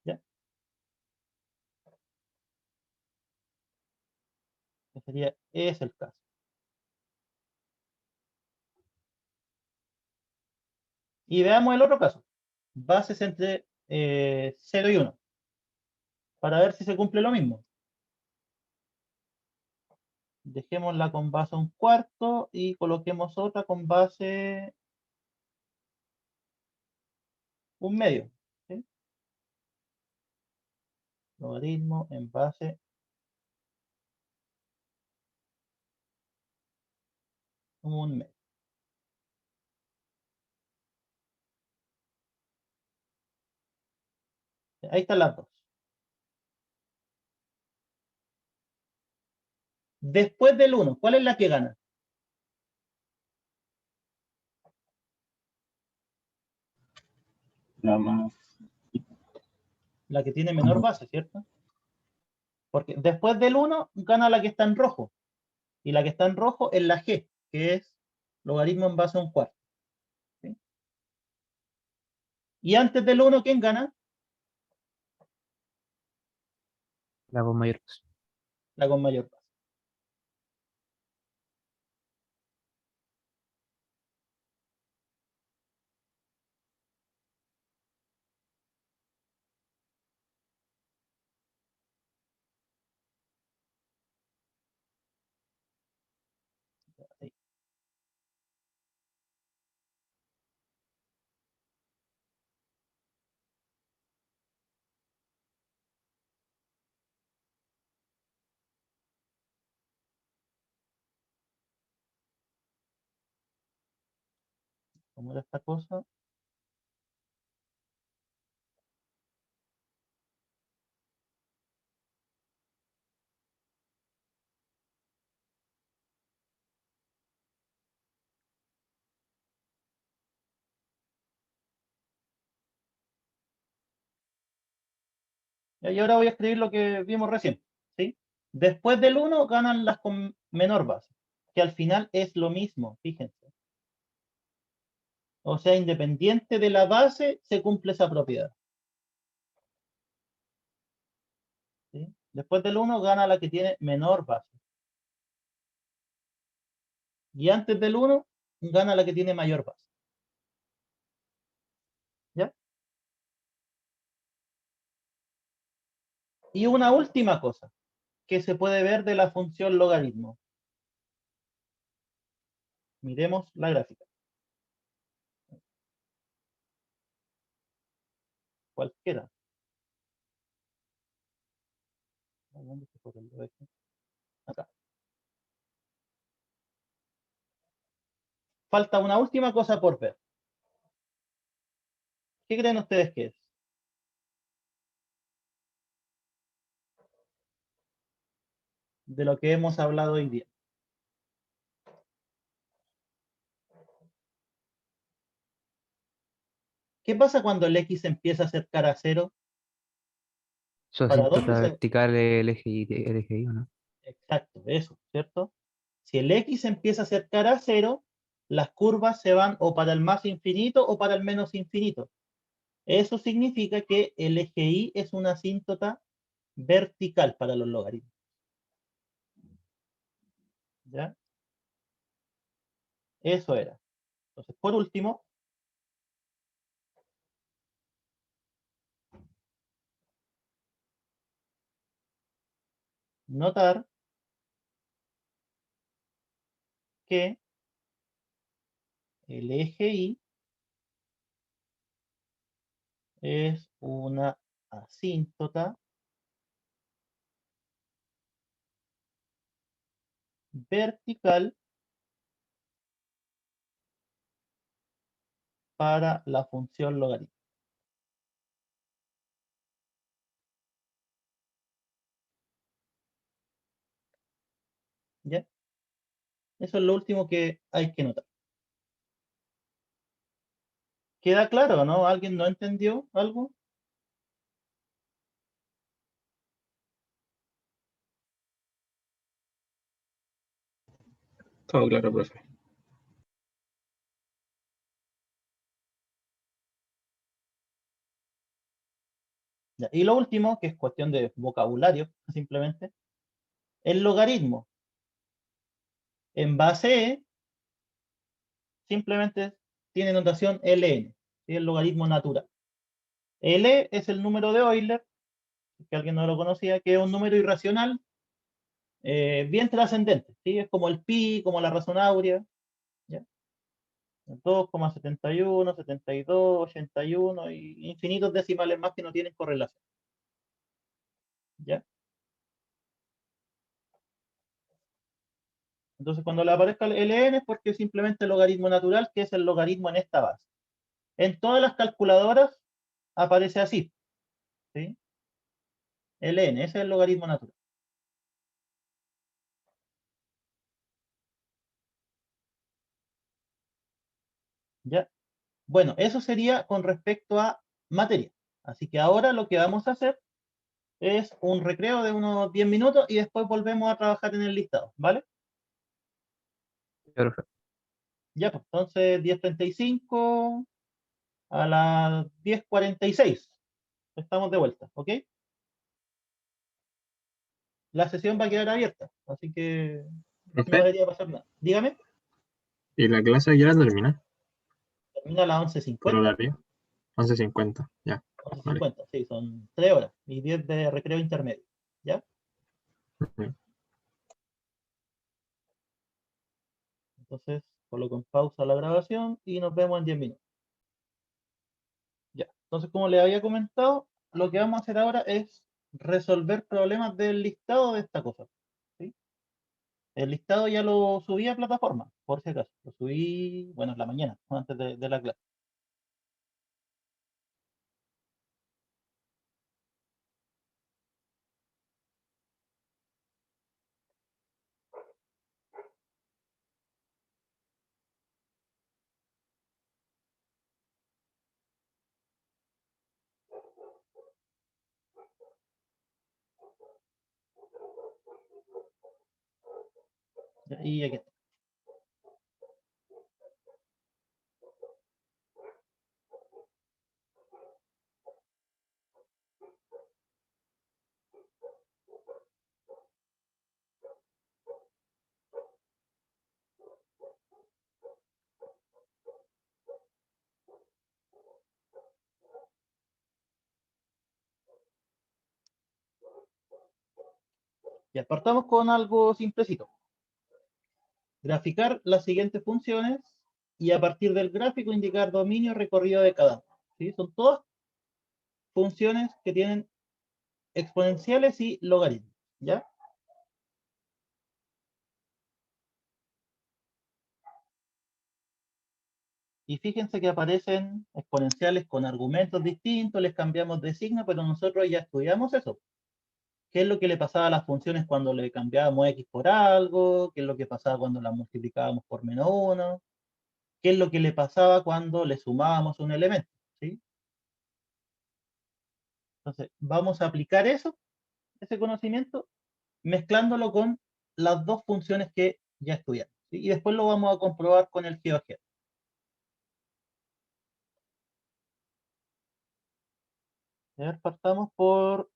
Speaker 1: ¿Ya? Es el caso. Y veamos el otro caso. Bases entre 0 y 1. Para ver si se cumple lo mismo. Dejémosla con base 1/4 y coloquemos otra con base 1/2. ¿Sí? Logaritmo en base 1/2. Ahí están las dos. Después del 1, ¿cuál es la que gana?
Speaker 2: La más.
Speaker 1: La que tiene menor base, ¿cierto? Porque después del 1 gana la que está en rojo. Y la que está en rojo es la G, que es logaritmo en base 1/4. ¿Sí? Y antes del 1, ¿quién gana?
Speaker 6: La con mayor base.
Speaker 1: La con mayor base. Ahí. ¿Cómo era esta cosa? Y ahora voy a escribir lo que vimos recién, ¿sí? Después del 1 ganan las con menor base, que al final es lo mismo, fíjense. O sea, independiente de la base, se cumple esa propiedad. ¿Sí? Después del 1 gana la que tiene menor base. Y antes del 1 gana la que tiene mayor base. ¿Ya? Y una última cosa que se puede ver de la función logaritmo. Miremos la gráfica. Cualquiera. ¿Dónde se fue el eje? Acá. Falta una última cosa por ver. ¿Qué creen ustedes que es? De lo que hemos hablado hoy día. ¿Qué pasa cuando el x empieza a acercar a 0?
Speaker 6: Su
Speaker 1: ¿Para dónde
Speaker 6: asíntota
Speaker 1: se...?
Speaker 6: vertical es el eje Y, ¿o no?
Speaker 1: Exacto, eso, ¿cierto? Si el x empieza a acercar a 0, las curvas se van o para el más infinito o para el menos infinito. Eso significa que el eje Y es una asíntota vertical para los logaritmos. ¿Ya? Eso era. Entonces, por último, notar que el eje Y es una asíntota vertical para la función logaritmo. ¿Ya? Eso es lo último que hay que notar. ¿Queda claro, no? ¿Alguien no entendió algo?
Speaker 2: Todo claro, profe.
Speaker 1: Ya. Y lo último, que es cuestión de vocabulario, simplemente, el logaritmo en base E simplemente tiene notación ln, ¿sí? El logaritmo natural. L es el número de Euler, que alguien no lo conocía, que es un número irracional bien trascendente, ¿sí? Es como el pi, como la razón áurea, ¿ya? 2,71, 72, 81 y infinitos decimales más que no tienen correlación. ¿Ya? Entonces, cuando le aparezca el ln es porque es simplemente el logaritmo natural, que es el logaritmo en esta base. En todas las calculadoras aparece así, ¿sí? ln, ese es el logaritmo natural. ¿Ya? Bueno, eso sería con respecto a materia. Así que ahora lo que vamos a hacer es un recreo de unos 10 minutos y después volvemos a trabajar en el listado, ¿vale?
Speaker 6: Profe.
Speaker 1: Ya, pues entonces 10:35 a las 10:46. Estamos de vuelta, ¿ok? La sesión va a quedar abierta, así que no
Speaker 2: Profe,
Speaker 1: debería pasar nada. Dígame,
Speaker 2: ¿y la clase ya termina?
Speaker 1: termina a las
Speaker 2: ¿Por
Speaker 1: 11:50.
Speaker 2: horario? 11:50, ya. Vale.
Speaker 1: 11:50, sí, son 3 horas y 10 de recreo intermedio, ¿ya?
Speaker 2: Ujú.
Speaker 1: Entonces, coloco en pausa la grabación y nos vemos en 10 minutos. Ya. Entonces, como les había comentado, lo que vamos a hacer ahora es resolver problemas del listado de esta cosa, ¿sí? El listado ya lo subí a plataforma, por si acaso. Lo subí, bueno, en la mañana, antes de la clase. Y aquí está. Ya, partamos con algo simplecito. Graficar las siguientes funciones y a partir del gráfico indicar dominio recorrido de cada una. ¿Sí? Son todas funciones que tienen exponenciales y logaritmos. ¿Ya? Y fíjense que aparecen exponenciales con argumentos distintos, les cambiamos de signo, pero nosotros ya estudiamos eso. ¿Qué es lo que le pasaba a las funciones cuando le cambiábamos x por algo? ¿Qué es lo que pasaba cuando las multiplicábamos por -1? ¿Qué es lo que le pasaba cuando le sumábamos un elemento? ¿Sí? Entonces, vamos a aplicar eso, ese conocimiento, mezclándolo con las dos funciones que ya estudiamos. ¿Sí? Y después lo vamos a comprobar con el GeoGebra. A ver, partamos por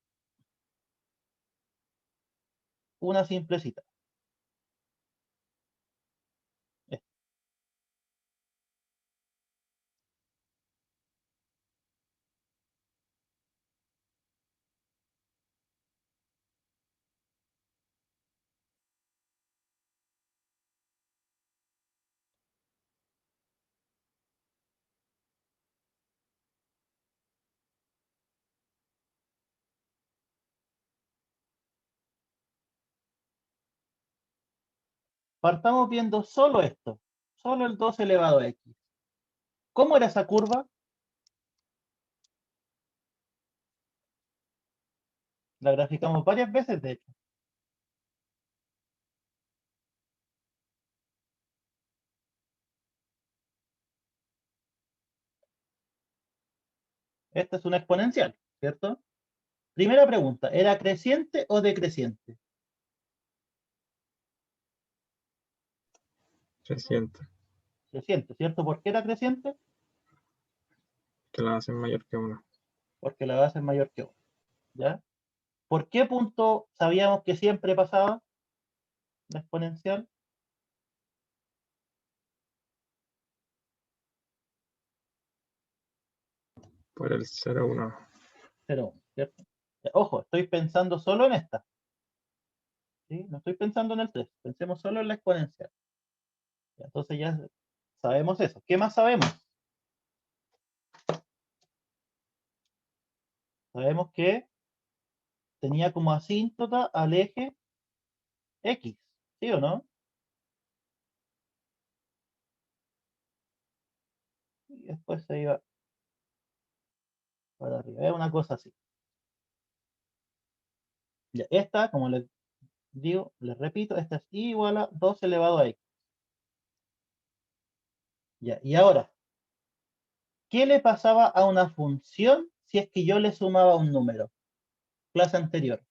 Speaker 1: una simplecita. Partamos viendo solo esto, solo el 2 elevado a x. ¿Cómo era esa curva? La graficamos varias veces, de hecho. Esta es una exponencial, ¿cierto? Primera pregunta, ¿era creciente o decreciente?
Speaker 2: Creciente,
Speaker 1: Creciente, ¿cierto? ¿Por qué era creciente?
Speaker 2: que la hacen mayor que 1.
Speaker 1: Porque la base es mayor que 1, ¿ya? ¿Por qué punto sabíamos que siempre pasaba la exponencial?
Speaker 2: Por el 0,1.
Speaker 1: 0,1, ¿cierto? Ojo, estoy pensando solo en esta. ¿Sí? No estoy pensando en el 3, pensemos solo en la exponencial. Entonces ya sabemos eso. ¿Qué más sabemos? Sabemos que tenía como asíntota al eje X, ¿sí o no? Y después se iba para arriba. Es una cosa así. Ya, esta, como les digo, les repito, esta es igual a 2 elevado a X. Ya, y ahora, ¿qué le pasaba a una función si es que yo le sumaba un número? Clase anterior.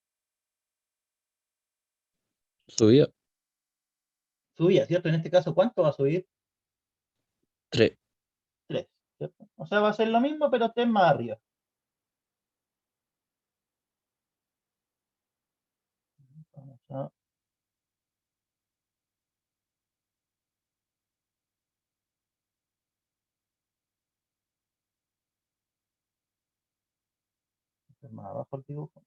Speaker 9: Subía
Speaker 1: Subía, ¿cierto? En este caso, ¿cuánto va a subir?
Speaker 9: 3.
Speaker 1: 3, ¿cierto? O sea, va a ser lo mismo, pero 3 más arriba. Vamos a... hacer más abajo el dibujo.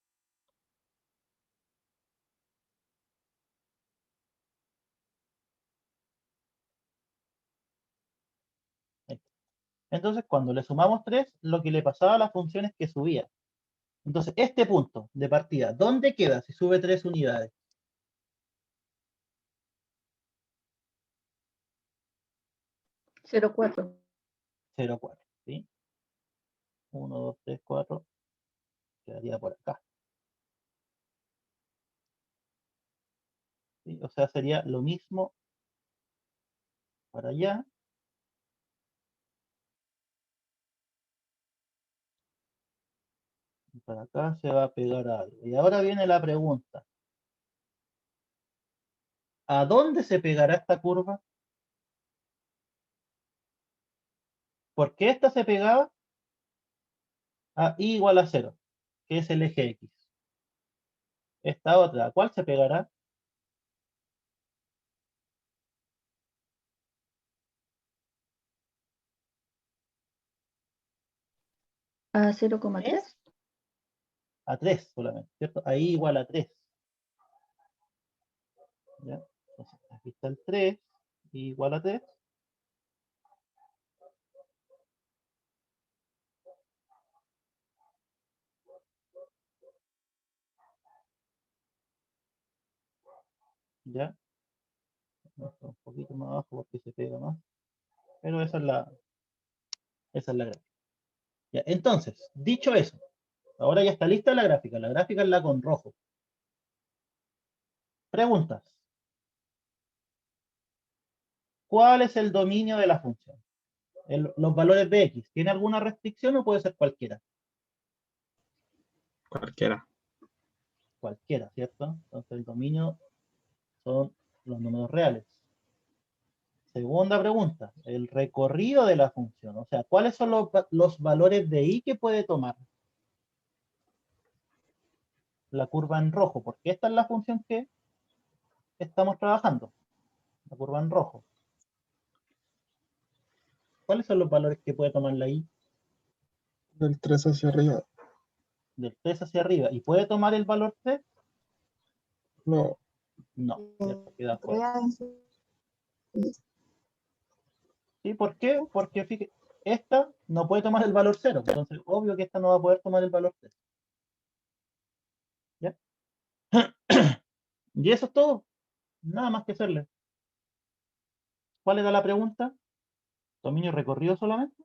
Speaker 1: Ahí. Entonces, cuando le sumamos 3, lo que le pasaba a la función es que subía. Entonces, este punto de partida, ¿dónde queda si sube 3 unidades?
Speaker 3: 0,4.
Speaker 1: 0,4, ¿sí? 1, 2, 3, 4, quedaría por acá. ¿Sí? O sea, sería lo mismo para allá. Y para acá se va a pegar algo. Y ahora viene la pregunta. ¿A dónde se pegará esta curva? ¿Por qué esta se pegaba a i igual a 0, que es el eje X? Esta otra, ¿a cuál se pegará?
Speaker 3: A 0,3.
Speaker 1: A 3 solamente, ¿cierto? A i igual a 3. ¿Ya? Entonces, aquí está el 3, i igual a 3. ¿Ya? Un poquito más abajo porque se pega más. Pero esa es la gráfica. ¿Ya? Entonces, dicho eso, ahora ya está lista la gráfica. La gráfica es la con rojo. Preguntas. ¿Cuál es el dominio de la función? Los valores de x. ¿Tiene alguna restricción o puede ser cualquiera?
Speaker 2: Cualquiera.
Speaker 1: Cualquiera, ¿cierto? Entonces el dominio son los números reales. Segunda pregunta, el recorrido de la función. O sea, ¿cuáles son los valores de i que puede tomar la curva en rojo? Porque esta es la función que estamos trabajando. La curva en rojo. ¿Cuáles son los valores que puede tomar la i?
Speaker 8: Del 3 hacia arriba.
Speaker 1: Del 3 hacia arriba. ¿Y puede tomar el valor 3?
Speaker 8: No.
Speaker 1: No, ¿cierto? Queda fuera. ¿Sí? ¿Por qué? Porque fíjate, esta no puede tomar el valor 0. Entonces, obvio que esta no va a poder tomar el valor 3. ¿Ya? Y eso es todo. Nada más que hacerle. ¿Cuál era la pregunta? ¿Dominio recorrido solamente?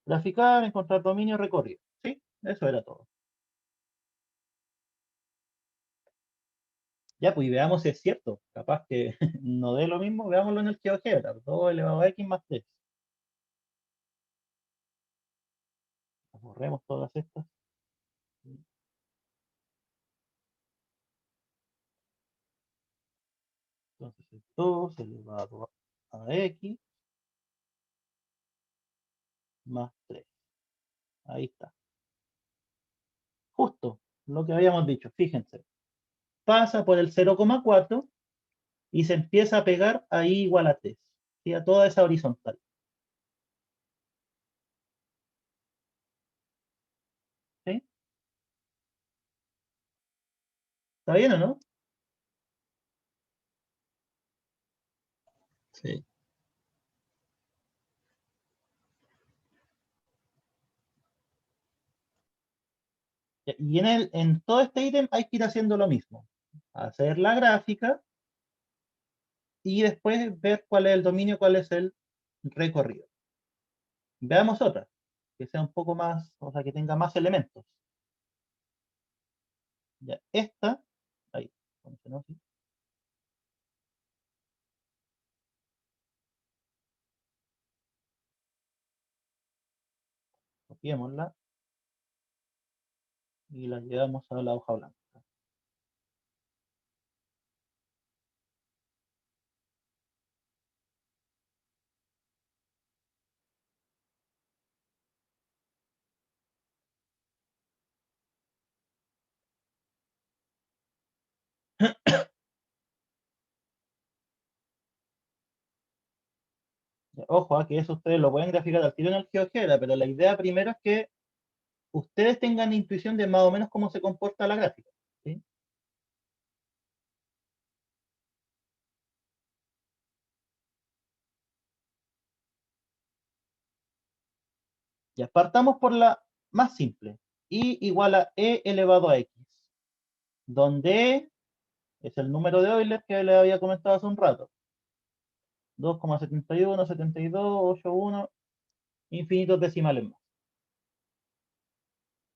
Speaker 1: Graficar, encontrar dominio recorrido. ¿Sí? Eso era todo. Ya, pues y veamos si es cierto. Capaz que no dé lo mismo. Veámoslo en el GeoGebra. 2 elevado a x más 3. Borremos todas estas. Entonces, es 2 elevado a x más 3. Ahí está. Justo lo que habíamos dicho. Fíjense. Pasa por el 0,4 y se empieza a pegar a i igual a 3. ¿Sí? A toda esa horizontal. ¿Sí? ¿Está bien o no?
Speaker 2: Sí.
Speaker 1: Y en todo este ítem hay que ir haciendo lo mismo. Hacer la gráfica y después ver cuál es el dominio, cuál es el recorrido. Veamos otra, que sea un poco más, o sea, que tenga más elementos. Ya, esta, ahí, ¿no? ¿Sí? Copiémosla y la llevamos a la hoja blanca. Ojo, que eso ustedes lo pueden graficar al tiro en el GeoGebra, pero la idea primero es que ustedes tengan intuición de más o menos cómo se comporta la gráfica. ¿Sí? Ya partamos por la más simple. I igual a e elevado a x, donde e es el número de Euler que les había comentado hace un rato. 2,71, 72, 81, infinitos decimales más.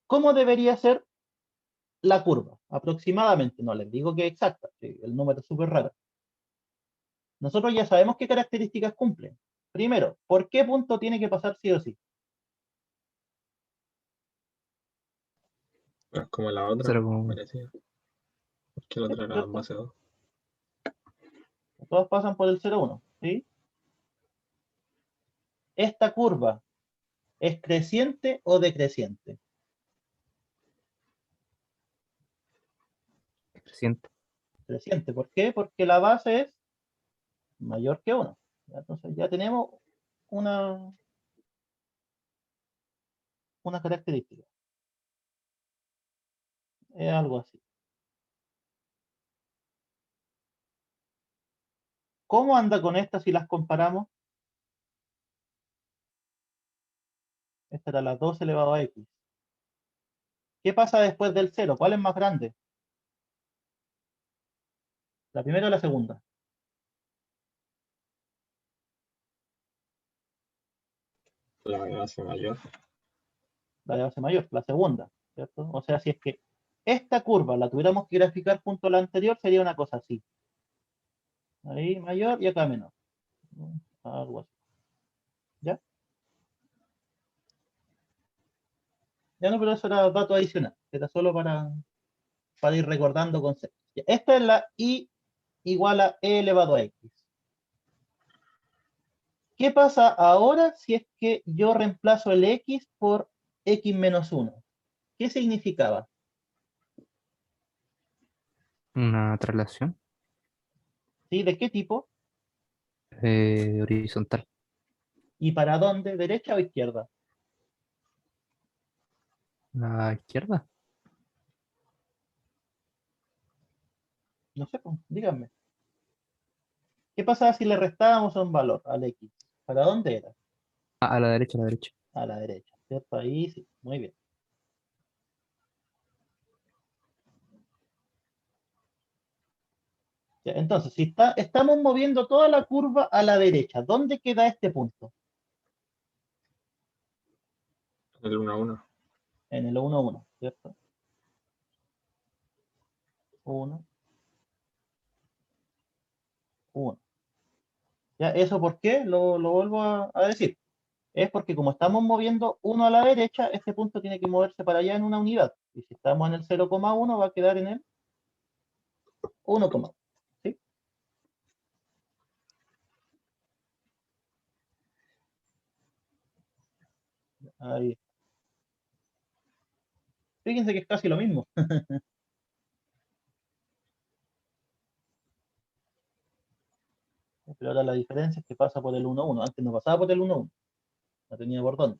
Speaker 1: ¿Cómo debería ser la curva? Aproximadamente, no les digo que es exacta, sí, el número es súper raro. Nosotros ya sabemos qué características cumplen. Primero, ¿por qué punto tiene que pasar sí o sí?
Speaker 2: Es como la otra,
Speaker 6: 0,1.
Speaker 2: parecía. Que la otra era
Speaker 1: ¿Cierto?
Speaker 2: base 2.
Speaker 1: Todas pasan por el 0,1, ¿sí? ¿Esta curva es creciente o decreciente?
Speaker 6: Creciente.
Speaker 1: Creciente. ¿Por qué? Porque la base es mayor que 1. Entonces ya tenemos una característica. Es algo así. ¿Cómo anda con estas si las comparamos? Esta era la 2 elevado a x. ¿Qué pasa después del 0? ¿Cuál es más grande? ¿La primera o la segunda?
Speaker 2: La base mayor.
Speaker 1: La de base mayor, la segunda, ¿cierto? O sea, si es que esta curva la tuviéramos que graficar junto a la anterior, sería una cosa así. Ahí mayor y acá menor. Algo así. ¿Ya? Ya no, pero eso era dato adicional. Era solo para ir recordando conceptos. Ya, esta es la y igual a e elevado a x. ¿Qué pasa ahora si es que yo reemplazo el x por x menos 1? ¿Qué significaba?
Speaker 6: Una traslación
Speaker 1: ¿Sí? ¿De qué tipo?
Speaker 6: horizontal.
Speaker 1: ¿Y para dónde? ¿Derecha o izquierda?
Speaker 6: La izquierda.
Speaker 1: No sé, pues, díganme. ¿Qué pasaba si le restábamos un valor al x? ¿Para dónde era?
Speaker 6: Ah, a la derecha, a la derecha.
Speaker 1: A la derecha, ¿cierto? Ahí sí, muy bien. Ya, entonces, si estamos moviendo toda la curva a la derecha, ¿dónde queda este punto?
Speaker 2: El 1 a 1.
Speaker 1: En el 1, 1, ¿cierto? 1, 1. ¿Ya? ¿Eso por qué? Lo vuelvo a decir. Es porque como estamos moviendo 1 a la derecha, este punto tiene que moverse para allá en una unidad. Y si estamos en el 0,1, va a quedar en el 1,1. ¿Sí? Ahí. Fíjense que es casi lo mismo. Pero ahora la diferencia es que pasa por el 1, 1. Antes no pasaba por el 1, 1. No tenía por dónde.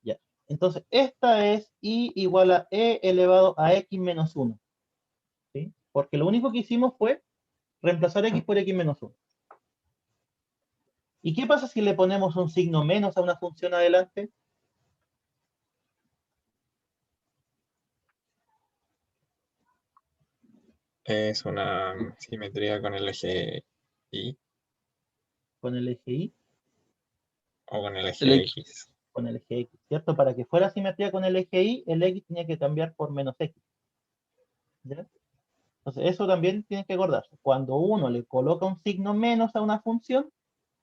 Speaker 1: Ya. Entonces, esta es y igual a e elevado a x menos 1. ¿Sí? Porque lo único que hicimos fue reemplazar x por x menos 1. ¿Y qué pasa si le ponemos un signo menos a una función adelante?
Speaker 2: Es una simetría con el eje Y
Speaker 1: Con el eje y,
Speaker 2: o con el
Speaker 9: El
Speaker 2: eje
Speaker 9: X.
Speaker 2: X.
Speaker 1: con el eje x, ¿cierto? Para que fuera simetría con el eje y, el x tenía que cambiar por menos x. ¿Ya? Entonces, eso también tienen que acordarse. Cuando uno le coloca un signo menos a una función,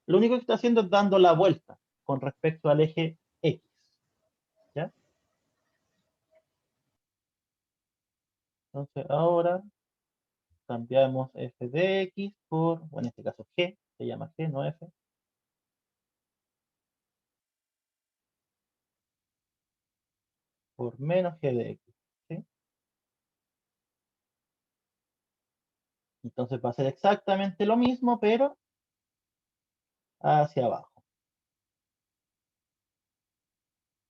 Speaker 1: lo único que está haciendo es dando la vuelta con respecto al eje x. ¿Ya? Entonces, ahora cambiamos f de x por, bueno, en este caso g, se llama g, no f. Por menos g de x. ¿Sí? Entonces va a ser exactamente lo mismo, pero hacia abajo.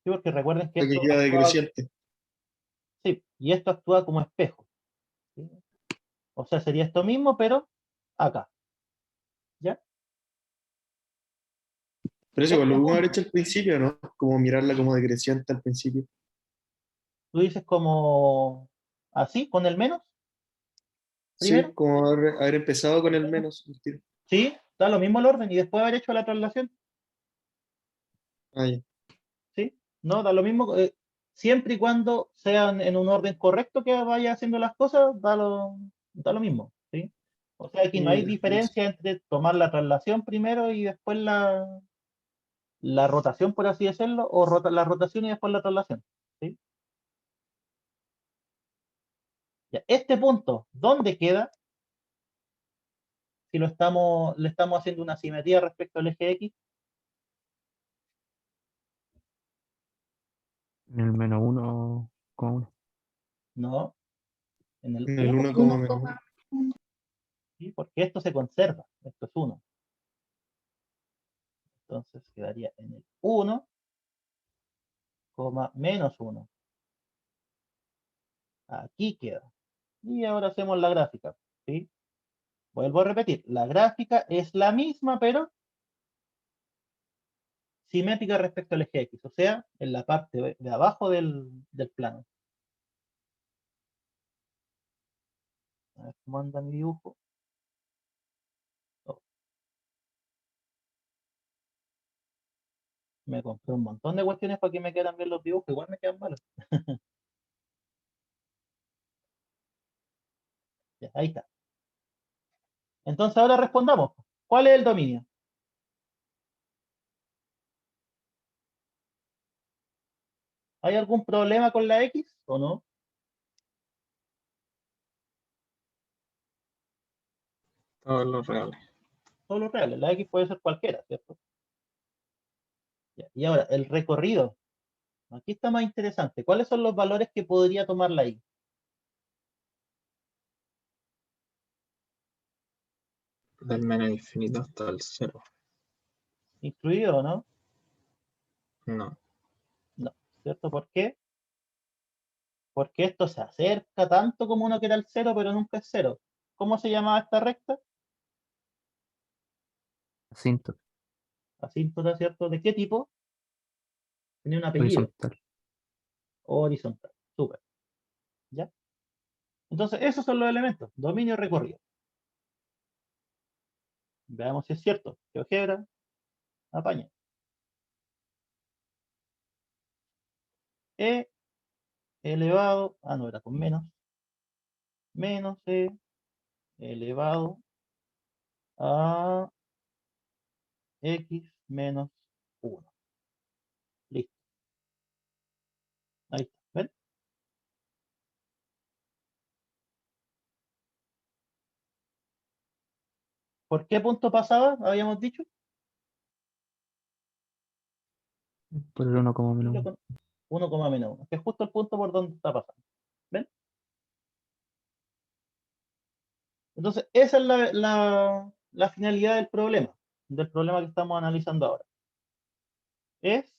Speaker 1: ¿Sí? Porque recuerden que
Speaker 8: La que
Speaker 1: esto
Speaker 8: queda
Speaker 1: actúa,
Speaker 8: decreciente.
Speaker 1: sí, y esto actúa como espejo. ¿Sí? O sea, sería esto mismo, pero acá. ¿Ya?
Speaker 8: Pero eso igual lo
Speaker 1: Este
Speaker 8: vamos a haber
Speaker 1: punto,
Speaker 8: hecho al principio, ¿no? Como mirarla como decreciente al principio.
Speaker 1: tú dices como así, con el menos,
Speaker 8: Sí,
Speaker 1: primero.
Speaker 8: como haber empezado con
Speaker 1: El
Speaker 8: el
Speaker 1: menos.
Speaker 8: menos.
Speaker 1: ¿Sí? Da lo mismo el orden y después de haber hecho la traslación.
Speaker 8: Ah, ya.
Speaker 1: ¿Sí? No, da lo mismo. Siempre y cuando sean en un orden correcto que vaya haciendo las cosas, da lo mismo. ¿Sí? O sea, aquí no hay
Speaker 8: Ya,
Speaker 1: diferencia entre tomar la traslación primero y después la rotación, por así decirlo, o la rotación y después la traslación. ¿Sí? Ya, este punto, ¿dónde queda? Si le estamos haciendo una simetría respecto al eje X.
Speaker 6: En el -1,1.
Speaker 1: No, en el
Speaker 8: En el
Speaker 1: 1,
Speaker 8: 1, menos 1.
Speaker 1: ¿sí? Porque esto se conserva, esto es 1. Entonces quedaría en el 1, menos 1. Aquí queda. Y ahora hacemos la gráfica. ¿Sí? Vuelvo a repetir, la gráfica es la misma, pero simétrica respecto al eje X, o sea, en la parte de abajo del plano. A ver cómo anda mi dibujo. Oh, me compré un montón de cuestiones para que me quedan bien los dibujos, igual me quedan malos. Ya, ahí está. Entonces ahora respondamos. ¿Cuál es el dominio? ¿Hay algún problema con la X o no?
Speaker 2: Todos los reales.
Speaker 1: Solo reales. La X puede ser cualquiera, ¿cierto? Ya, y ahora, el recorrido. Aquí está más interesante. ¿Cuáles son los valores que podría tomar la Y?
Speaker 2: Del menos infinito hasta el 0.
Speaker 1: ¿Incluido o no?
Speaker 2: No.
Speaker 1: No. ¿Cierto? ¿Por qué? Porque esto se acerca tanto como uno quiera al 0, pero nunca es 0. ¿Cómo se llamaba esta recta?
Speaker 6: Asíntota.
Speaker 1: Asíntota, ¿cierto? ¿De qué tipo? Tenía un apellido.
Speaker 6: Horizontal.
Speaker 1: Horizontal. Súper. ¿Ya? Entonces, esos son los elementos. Dominio y recorrido. Veamos si es cierto. GeoGebra, apaña. E elevado, no, era con menos. Menos E elevado a X menos 1. Listo. Ahí está. ¿Ven? ¿Por qué punto pasaba? Habíamos dicho.
Speaker 6: Por el 1,1.
Speaker 1: 1, menos 1, que es justo el punto por donde está pasando. ¿Ven? Entonces, esa es la finalidad del problema que estamos analizando ahora. Es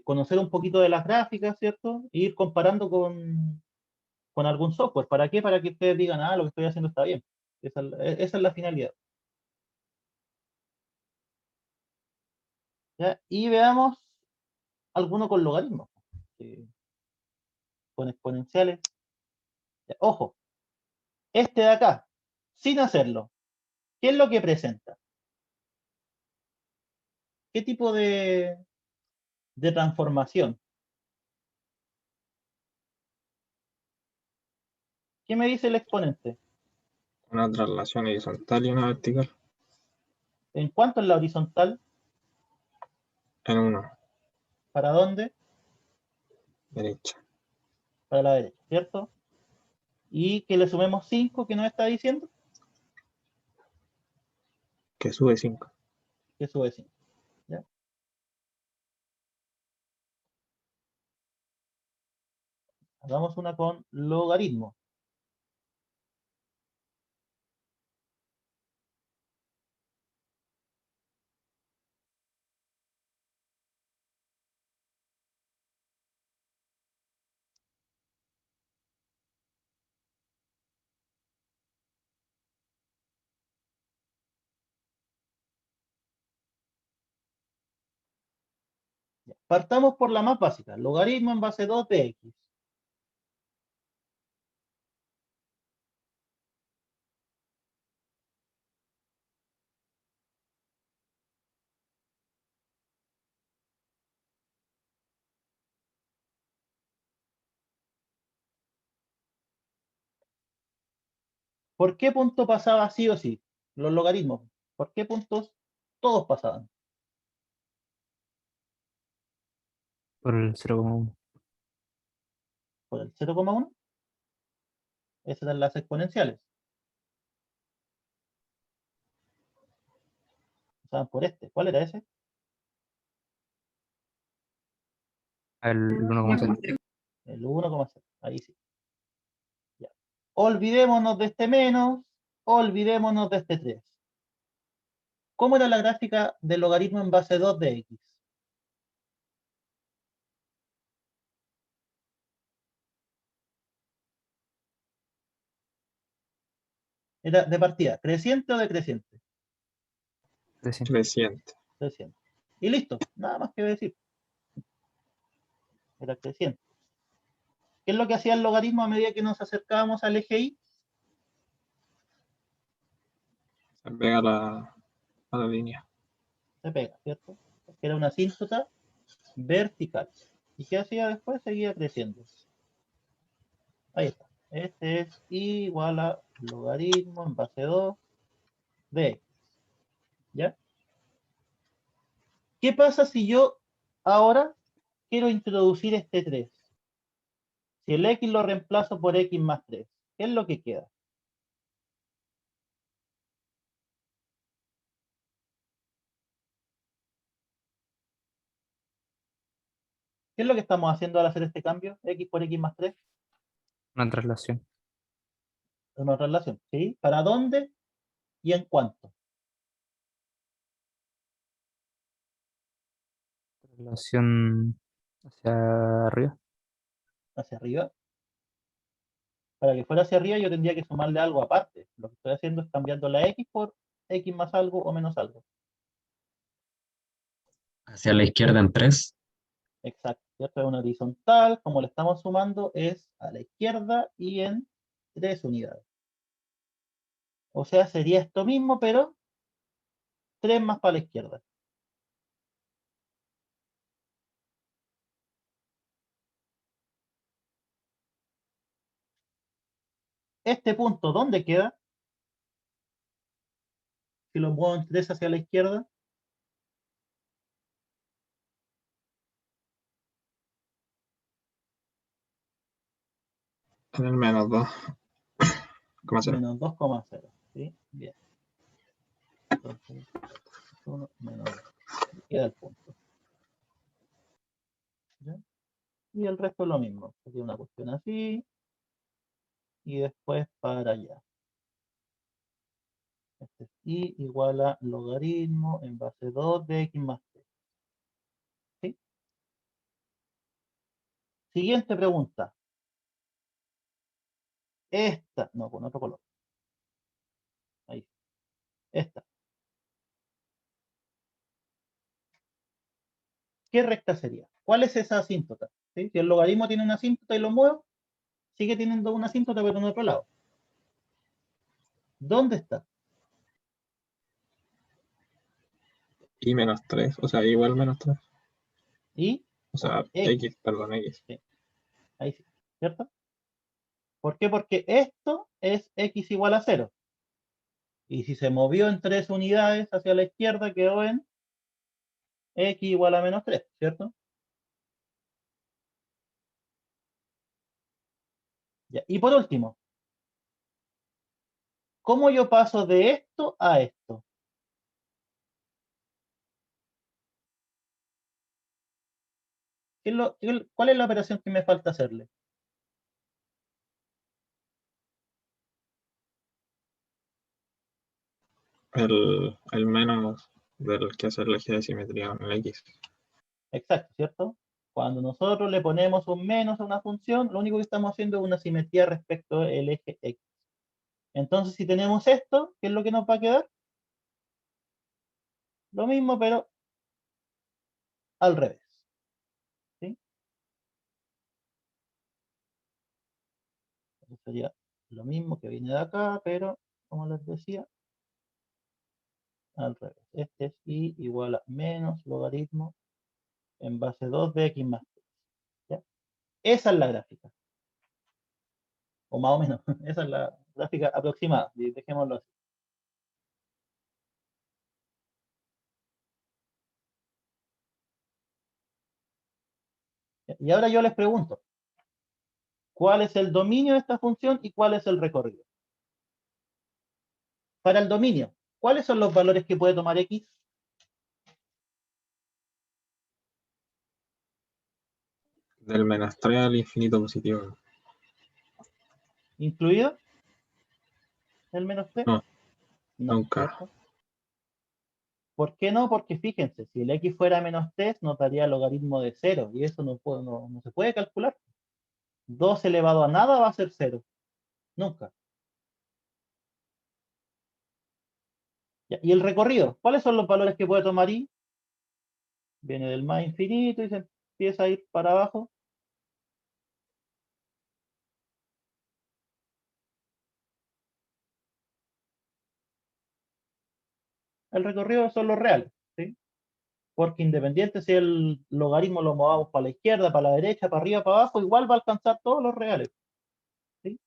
Speaker 1: conocer un poquito de las gráficas, ¿cierto? E ir comparando con algún software. ¿Para qué? Para que ustedes digan, lo que estoy haciendo está bien. Esa es la finalidad. ¿Ya? Y veamos alguno con logaritmos, con exponenciales. Ya, ojo, este de acá, sin hacerlo, ¿qué es lo que presenta? ¿Qué tipo de transformación? ¿Qué me dice el exponente?
Speaker 2: Una traslación horizontal y una vertical.
Speaker 1: ¿En cuánto es la horizontal?
Speaker 2: En 1.
Speaker 1: ¿Para dónde?
Speaker 2: Derecha.
Speaker 1: Para la derecha, ¿cierto? Y que le sumemos 5, ¿qué nos está diciendo?
Speaker 2: Que sube 5.
Speaker 1: Que sube 5. ¿Ya? Hagamos una con logaritmo. Ya. Partamos por la más básica. Logaritmo en base 2 de x. ¿Por qué punto pasaba sí o sí? Los logaritmos. ¿Por qué puntos todos pasaban?
Speaker 6: Por el 0,1.
Speaker 1: Por el 0,1. Esas eran las exponenciales. Pasaban por este. ¿Cuál era ese?
Speaker 6: El 1,0.
Speaker 1: El 1,0. Ahí sí. Ya. Olvidémonos de este menos. Olvidémonos de este 3. ¿Cómo era la gráfica del logaritmo en base 2 de x? ¿Era de partida creciente o decreciente?
Speaker 2: Creciente.
Speaker 1: Creciente. Y listo, nada más que decir. Era creciente. ¿Qué es lo que hacía el logaritmo a medida que nos acercábamos al eje Y?
Speaker 2: Se pega a la línea.
Speaker 1: Se pega, ¿cierto? Porque era una asíntota vertical. ¿Y qué hacía después? Seguía creciendo. Ahí está. Este es igual a logaritmo en base 2 de x. ¿Ya? ¿Qué pasa si yo ahora quiero introducir este 3? Si el x lo reemplazo por x más 3, ¿qué es lo que queda? ¿Qué es lo que estamos haciendo al hacer este cambio? X por x más 3.
Speaker 6: Una traslación.
Speaker 1: Una relación, ¿sí? ¿Para dónde y en cuánto?
Speaker 6: Traslación hacia arriba.
Speaker 1: Hacia arriba. Para que fuera hacia arriba yo tendría que sumarle algo aparte. Lo que estoy haciendo es cambiando la x por x más algo o menos algo.
Speaker 9: Hacia la izquierda en 3.
Speaker 1: Exacto, ¿cierto? Es una horizontal, como le estamos sumando, es a la izquierda y en 3 unidades. O sea, sería esto mismo, pero 3 más para la izquierda. Este punto, ¿dónde queda? Si lo muevo en 3 hacia la izquierda,
Speaker 2: En el menos 2,0.
Speaker 1: menos 2,0. ¿Sí? Bien. Entonces, 1 menos 2. Queda el punto. ¿Ya? Y el resto es lo mismo. Sería una cuestión así. Y después para allá. Este es y igual a logaritmo en base 2 de x más 3. ¿Sí? Siguiente pregunta. Esta, no, con otro color. Ahí. Esta. ¿Qué recta sería? ¿Cuál es esa asíntota? ¿Sí? Si el logaritmo tiene una asíntota y lo muevo, sigue teniendo una asíntota pero en otro lado. ¿Dónde está?
Speaker 2: Y menos 3. O sea, igual menos 3.
Speaker 1: Y
Speaker 2: O sea,
Speaker 1: por x.
Speaker 2: X, perdón, X.
Speaker 1: Sí. Ahí sí. ¿Cierto? ¿Por qué? Porque esto es x igual a 0. Y si se movió en 3 unidades hacia la izquierda, quedó en x igual a menos 3, ¿cierto? Ya. Y por último, ¿cómo yo paso de esto a esto? ¿Cuál es la operación que me falta hacerle?
Speaker 2: El menos del que hace el eje de simetría con el X.
Speaker 1: Exacto, ¿cierto? Cuando nosotros le ponemos un menos a una función, lo único que estamos haciendo es una simetría respecto al eje X. Entonces, si tenemos esto, ¿qué es lo que nos va a quedar? Lo mismo, pero al revés. ¿Sí? Entonces sería lo mismo que viene de acá, pero, como les decía, al revés. Este es y igual a menos logaritmo en base 2 de x más 3. ¿Ya? Esa es la gráfica. O más o menos, esa es Gráfica aproximada, dejémoslo así. Y ahora yo les pregunto, ¿cuál es el dominio de esta función y cuál es el recorrido? Para el dominio, ¿cuáles son los valores que puede tomar X?
Speaker 2: Del -3 al infinito positivo.
Speaker 1: ¿Incluido el -3?
Speaker 2: No,
Speaker 1: No,
Speaker 2: nunca.
Speaker 1: ¿cierto? ¿Por qué no? Porque fíjense, si el X fuera -3, nos daría logaritmo de 0, y eso no se puede calcular. 2 elevado a nada va a ser 0. Nunca. Ya, ¿y el recorrido? ¿Cuáles son los valores que puede tomar Y? Viene del más infinito y se empieza a ir para abajo. El recorrido son los reales, ¿sí? Porque independiente si el logaritmo lo movamos para la izquierda, para la derecha, para arriba, para abajo, igual va a alcanzar todos los reales, ¿sí?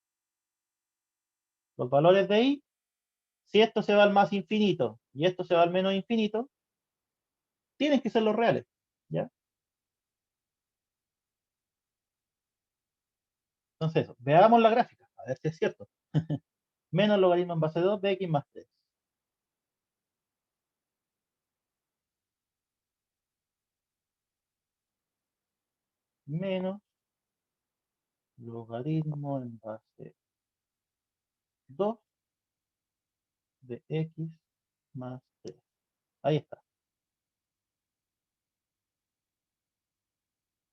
Speaker 1: Los valores de Y, si esto se va al más infinito y esto se va al menos infinito, tienen que ser los reales, ¿ya? Entonces, eso, veamos la gráfica, a ver si es cierto. Menos logaritmo en base 2 de X más 3. Menos logaritmo en base 2 de X más 3. Ahí está.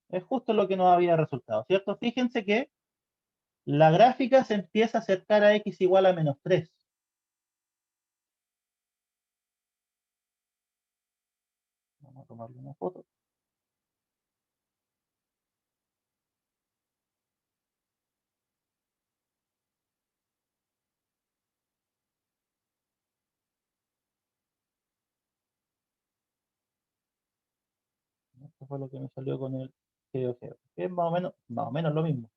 Speaker 1: Es justo lo que nos había resultado, ¿cierto? Fíjense que la gráfica se empieza a acercar a X igual a -3. Vamos a tomarle una foto. Esto fue lo que me salió con el GeoGebra. Que es más o menos lo mismo.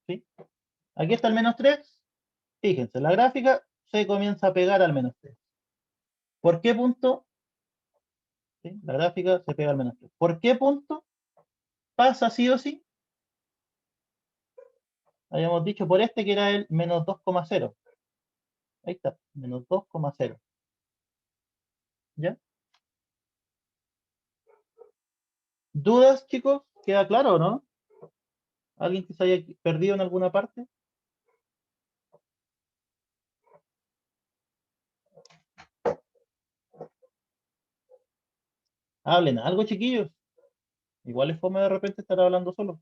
Speaker 1: ¿Sí? Aquí está el -3. Fíjense, la gráfica se comienza a pegar al -3. ¿Por qué punto? ¿Sí? La gráfica se pega al -3. ¿Por qué punto pasa sí o sí? Habíamos dicho por este que era el -2,0. Ahí está, -2,0. ¿Ya? ¿Dudas, chicos? ¿Queda claro o no? ¿Alguien que se haya perdido en alguna parte? Hablen algo, chiquillos. Igual es fome de repente estar hablando solo.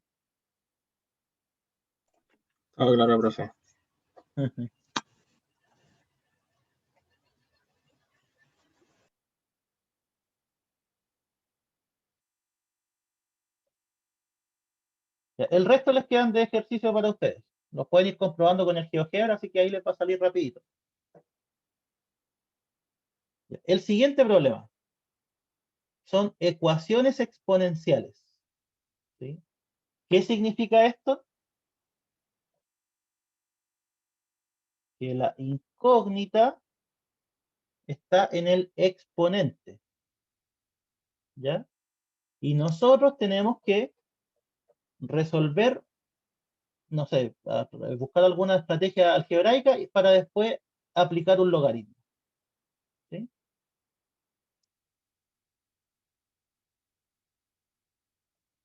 Speaker 2: Oh, claro, profe.
Speaker 1: Ya, el resto les quedan de ejercicio para ustedes. Los pueden ir comprobando con el GeoGebra, así que ahí les va a salir rapidito. Ya, el siguiente problema son ecuaciones exponenciales. ¿Sí? ¿Qué significa esto? Que la incógnita está en el exponente. ¿Ya? Y nosotros tenemos que resolver, no sé, buscar alguna estrategia algebraica para después aplicar un logaritmo. ¿Sí?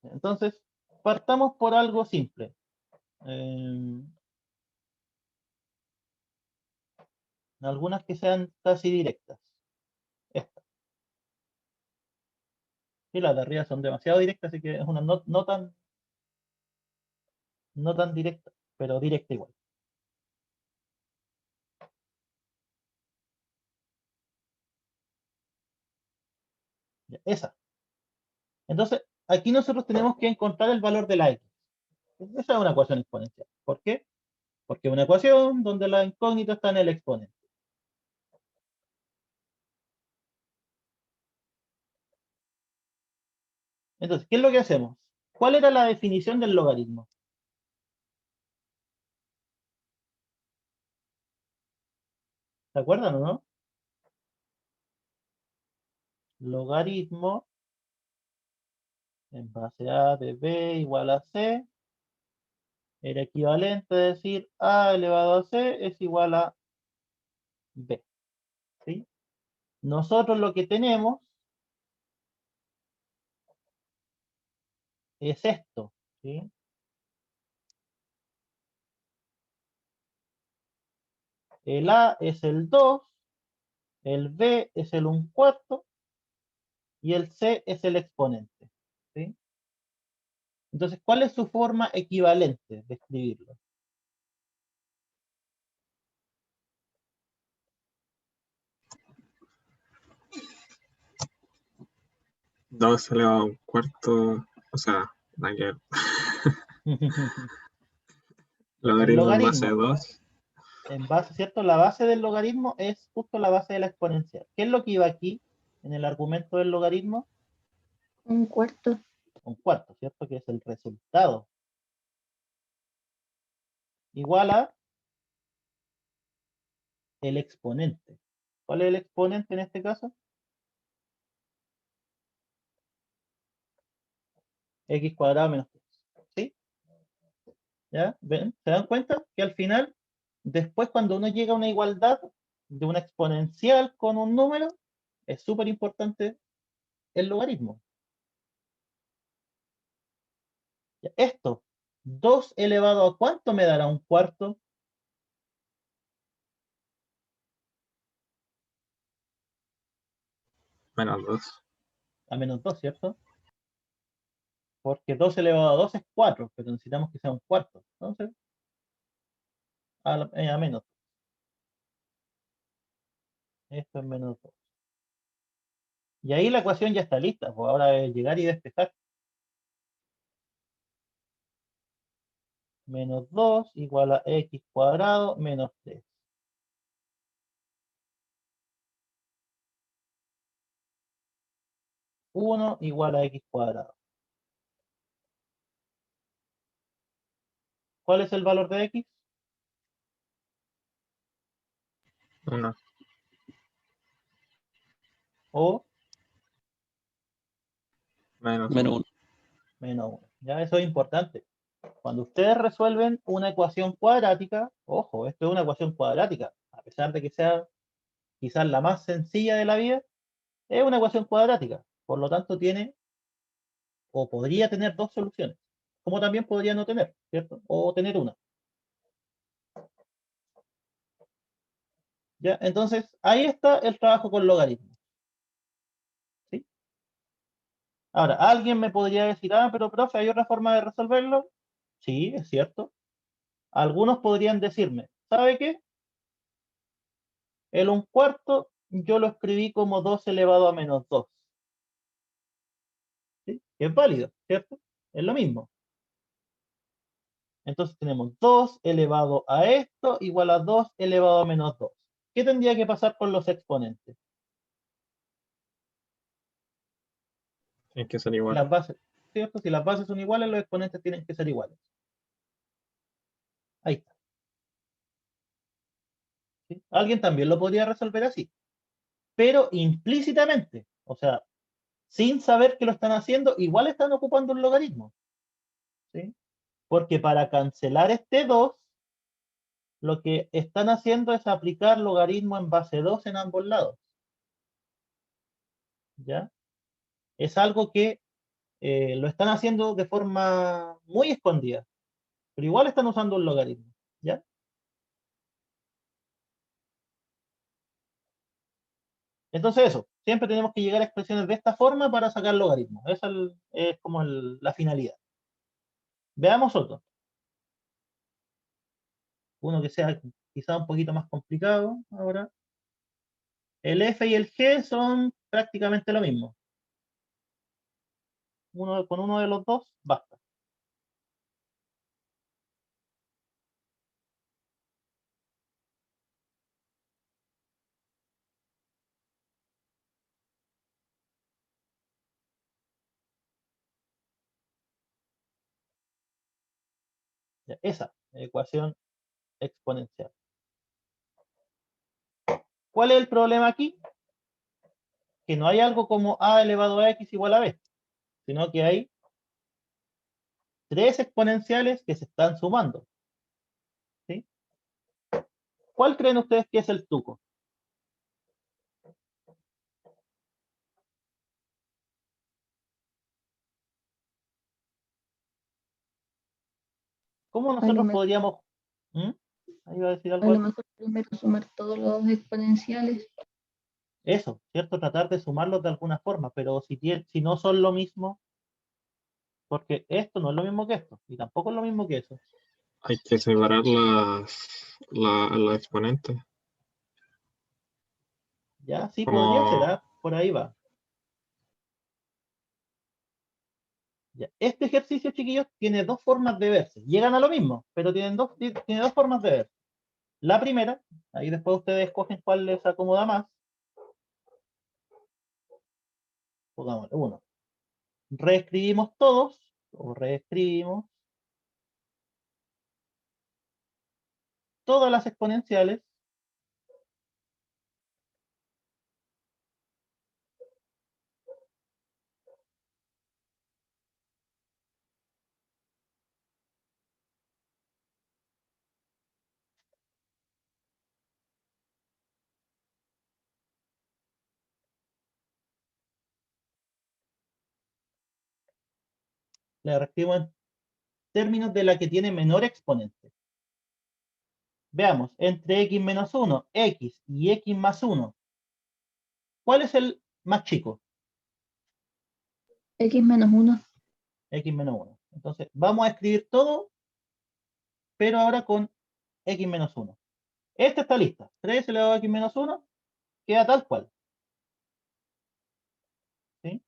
Speaker 1: Entonces, partamos por algo simple. Algunas que sean casi directas. Esta. Y las de arriba son demasiado directas, así que es una no tan directa, pero directa igual. Ya, esa. Entonces, aquí nosotros tenemos que encontrar el valor de la x. Esa es una ecuación exponencial. ¿Por qué? Porque es una ecuación donde la incógnita está en el exponente. Entonces, ¿qué es lo que hacemos? ¿Cuál era la definición del logaritmo? ¿Se acuerdan o no? Logaritmo en base a de b igual a c era equivalente a decir a elevado a c es igual a b. ¿Sí? Nosotros lo que tenemos es esto. ¿Sí? El a es el 2, el b es el 1/4 y el c es el exponente. ¿Sí? Entonces, ¿cuál es su forma equivalente de escribirlo?
Speaker 2: 2 elevado a un cuarto, o sea, nada que ver.
Speaker 1: El
Speaker 2: Logaritmo en base de
Speaker 1: logaritmo,
Speaker 2: 2.
Speaker 1: en base, ¿cierto? La base del logaritmo es justo la base de la exponencial. ¿Qué es lo que iba aquí en el argumento del logaritmo?
Speaker 3: 1/4.
Speaker 1: 1/4, ¿cierto? Que es el resultado. Igual a el exponente. ¿Cuál es el exponente en este caso? X cuadrado menos 3. ¿Sí? ¿Ya? ¿Ven? ¿Se dan cuenta? Que al final, después cuando uno llega a una igualdad de una exponencial con un número, es súper importante el logaritmo. Ya, esto, 2 elevado a ¿cuánto me dará 1/4?
Speaker 2: Menos 2.
Speaker 1: A menos 2, ¿cierto? Porque 2 elevado a 2 es 4, pero necesitamos que sea 1/4. Entonces, a menos. Esto es menos 2. Y ahí la ecuación ya está lista, pues ahora es llegar y despejar. Menos 2 igual a x cuadrado menos 3. 1 igual a x cuadrado. ¿Cuál es el valor de x?
Speaker 2: 1.
Speaker 1: O
Speaker 2: Menos
Speaker 5: Menos
Speaker 2: 1.
Speaker 5: uno.
Speaker 1: menos 1. Ya eso es importante. Cuando ustedes resuelven una ecuación cuadrática, ojo, esto es una ecuación cuadrática, a pesar de que sea quizás la más sencilla de la vida, es una ecuación cuadrática. Por lo tanto, tiene o podría tener dos soluciones, como también podría no tener, ¿cierto? O tener una. ¿Ya? Entonces, ahí está el trabajo con logaritmos. ¿Sí? Ahora, alguien me podría decir, ah, pero profe, ¿hay otra forma de resolverlo? Sí, es cierto. Algunos podrían decirme, ¿sabe qué? El 1/4 yo lo escribí como 2 elevado a menos 2. ¿Sí? Que es válido, ¿cierto? Es lo mismo. Entonces tenemos 2 elevado a esto igual a 2 elevado a menos 2. ¿Qué tendría que pasar con los exponentes?
Speaker 2: Tiene que ser
Speaker 1: Si
Speaker 2: igual.
Speaker 1: las bases, ¿cierto? Si las bases son iguales, los exponentes tienen que ser iguales. Ahí está. ¿Sí? Alguien también lo podría resolver así, pero implícitamente, o sea, sin saber que lo están haciendo, igual están ocupando un logaritmo. ¿Sí? Porque para cancelar este 2, lo que están haciendo es aplicar logaritmo en base 2 en ambos lados. ¿Ya? Es algo que lo están haciendo de forma muy escondida, pero igual están usando un logaritmo. ¿Ya? Entonces eso, siempre tenemos que llegar a expresiones de esta forma para sacar logaritmos. Esa es como la finalidad. Veamos otro. Uno que sea quizá un poquito más complicado ahora. El f y el g son prácticamente lo mismo. Con uno de los dos basta. Ya, esa ecuación exponencial. ¿Cuál es el problema aquí? Que no hay algo como a elevado a x igual a b, sino que hay tres exponenciales que se están sumando. ¿Sí? ¿Cuál creen ustedes que es el truco? ¿Cómo nosotros
Speaker 3: mejor-
Speaker 1: podríamos... ¿Mm? ¿Ahí va a decir
Speaker 3: A
Speaker 1: algo?
Speaker 3: lo mejor primero sumar todos los exponenciales.
Speaker 1: Eso, ¿cierto? Tratar de sumarlos de alguna forma, pero si no son lo mismo, porque esto no es lo mismo que esto, y tampoco es lo mismo que eso.
Speaker 2: Hay que separar las exponentes.
Speaker 1: Ya, sí, podría ser,
Speaker 2: Como,
Speaker 1: ¿ah? Por ahí va. Ya. Este ejercicio, chiquillos, tiene dos formas de verse. Llegan a lo mismo, pero tiene dos formas de verse. La primera, ahí después ustedes escogen cuál les acomoda más. Pongámosle uno. Reescribimos todos, o reescribimos todas las exponenciales le reescribimos en términos de la que tiene menor exponente. Veamos, entre x menos 1, x y x más 1, ¿cuál es el más chico?
Speaker 3: X menos 1.
Speaker 1: X menos 1. Entonces, vamos a escribir todo, pero ahora con x menos 1. Esta está lista. 3 elevado a x menos 1 queda tal cual. ¿Sí?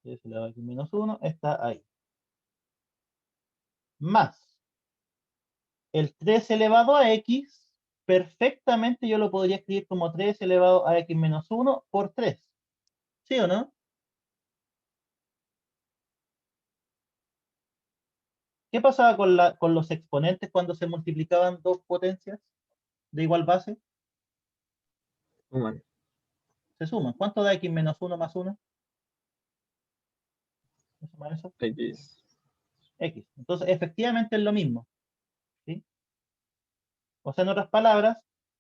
Speaker 1: 3 elevado a x menos 1 está ahí. Más el 3 elevado a x, perfectamente yo lo podría escribir como 3 elevado a x menos 1 por 3. ¿Sí o no? ¿Qué pasaba con los exponentes cuando se multiplicaban dos potencias de igual base?
Speaker 2: bueno,
Speaker 1: Se suman. ¿Cuánto da x menos 1 más 1? ¿Se suma eso?
Speaker 2: X.
Speaker 1: X. Entonces, efectivamente es lo mismo. ¿Sí? O sea, en otras palabras,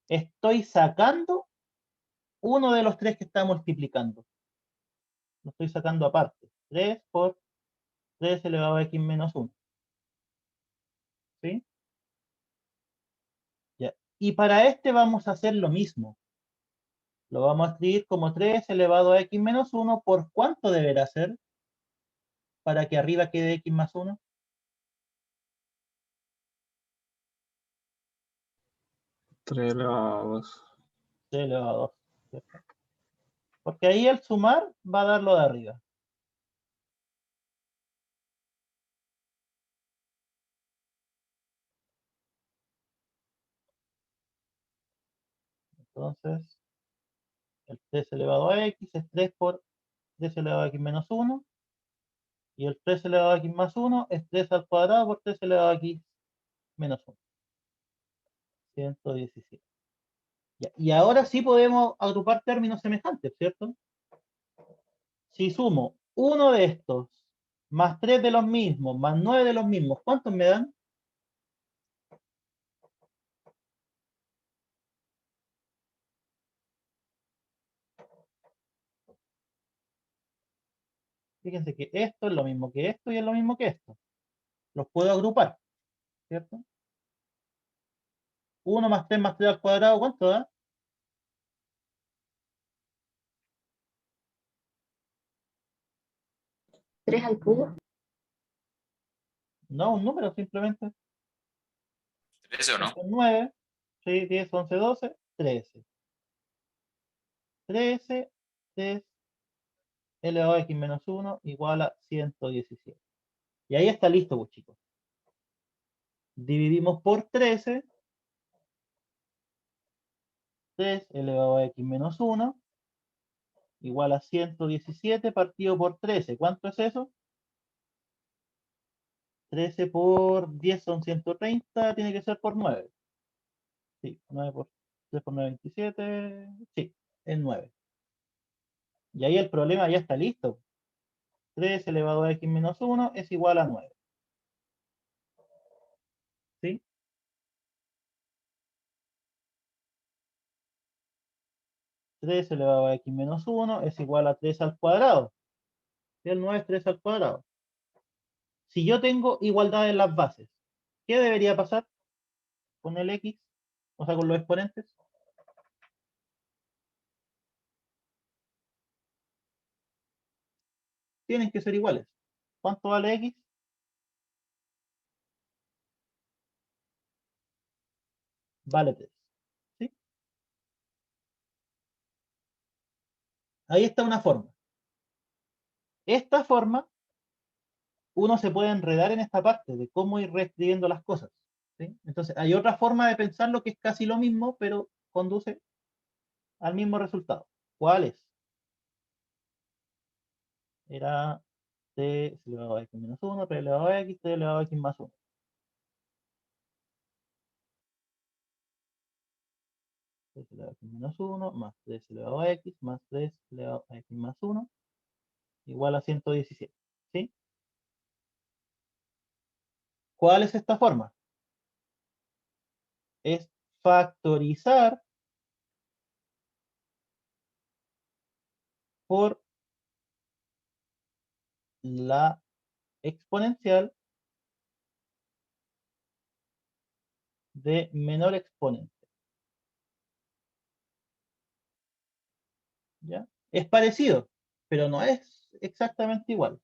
Speaker 1: estoy sacando uno de los tres que está multiplicando. Lo estoy sacando aparte. 3 por 3 elevado a x menos 1. ¿Sí? Ya. Y para este vamos a hacer lo mismo. Lo vamos a escribir como 3 elevado a x menos 1 por ¿cuánto deberá ser? Para que arriba quede x más 1.
Speaker 2: 3 elevado a 2.
Speaker 1: 3 elevado a 2. ¿Cierto? Porque ahí el sumar va a dar lo de arriba. Entonces, el 3 elevado a x es 3 por 3 elevado a x menos 1. Y el 3 elevado a x más 1 es 3 al cuadrado por 3 elevado a x menos 1. 117. Ya. Y ahora sí podemos agrupar términos semejantes, ¿cierto? Si sumo uno de estos, más 3 de los mismos, más 9 de los mismos, ¿cuántos me dan? Fíjense que esto es lo mismo que esto y es lo mismo que esto. Los puedo agrupar, ¿cierto? 1 más 3 al cuadrado, ¿cuánto da?
Speaker 3: 3 al cubo.
Speaker 1: No, un número simplemente.
Speaker 7: 13 o no.
Speaker 1: Son 9, 6, 10, 11, 12, 13. 13, 3 elevado a x menos 1 igual a 117. Y ahí está listo, pues, chicos. Dividimos por 13. 3 elevado a x menos 1 igual a 117 partido por 13. ¿Cuánto es eso? 13 por 10 son 130, tiene que ser por 9. Sí, 9 por 3 por 9, 27. Sí, es 9. Y ahí el problema ya está listo. 3 elevado a x menos 1 es igual a 9. ¿Sí? Tres elevado a x menos 1 es igual a 3 al cuadrado. Y el 9 es 3 al cuadrado. Si yo tengo igualdad en las bases, ¿qué debería pasar con el x? O sea, con los exponentes. Tienen que ser iguales. ¿Cuánto vale x? Vale 3. ¿Sí? Ahí está una forma. Esta forma, uno se puede enredar en esta parte de cómo ir reescribiendo las cosas. ¿Sí? Entonces, hay otra forma de pensarlo que es casi lo mismo, pero conduce al mismo resultado. ¿Cuál es? Era t elevado a x menos 1, t elevado a x, t elevado a x más 1. T elevado a x menos 1 más 3 elevado a x más 3 elevado a x más 1 igual a 117. ¿Sí? ¿Cuál es esta forma? Es factorizar por la exponencial de menor exponente. ¿Ya? Es parecido, pero no es exactamente igual.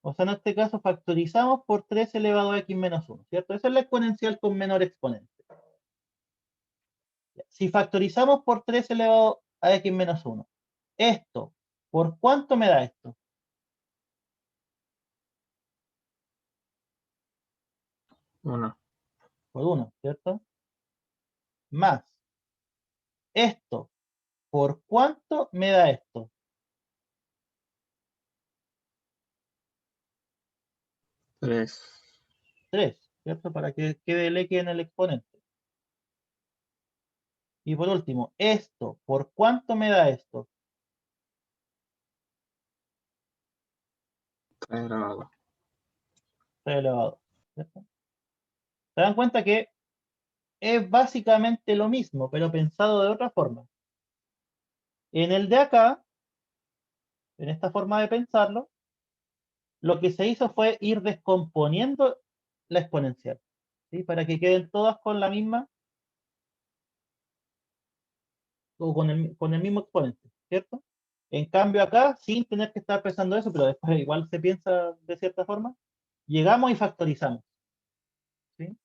Speaker 1: O sea, en este caso factorizamos por 3 elevado a x menos 1, ¿cierto? Esa es la exponencial con menor exponente. Si factorizamos por 3 elevado a x menos 1, esto, ¿por cuánto me da esto?
Speaker 2: 1.
Speaker 1: Por 1, ¿cierto? Más esto, ¿por cuánto me da esto?
Speaker 2: 3.
Speaker 1: 3, ¿cierto? Para que quede el x en el exponente. Y por último, esto, ¿por cuánto me da esto?
Speaker 2: 3 elevado a 2.
Speaker 1: 3 elevado a 2, ¿cierto? Se dan cuenta que es básicamente lo mismo, pero pensado de otra forma. En el de acá, en esta forma de pensarlo, lo que se hizo fue ir descomponiendo la exponencial, ¿sí? Para que queden todas con la misma, o con el mismo exponente, ¿cierto? En cambio acá, sin tener que estar pensando eso, pero después igual se piensa de cierta forma, llegamos y factorizamos, ¿sí?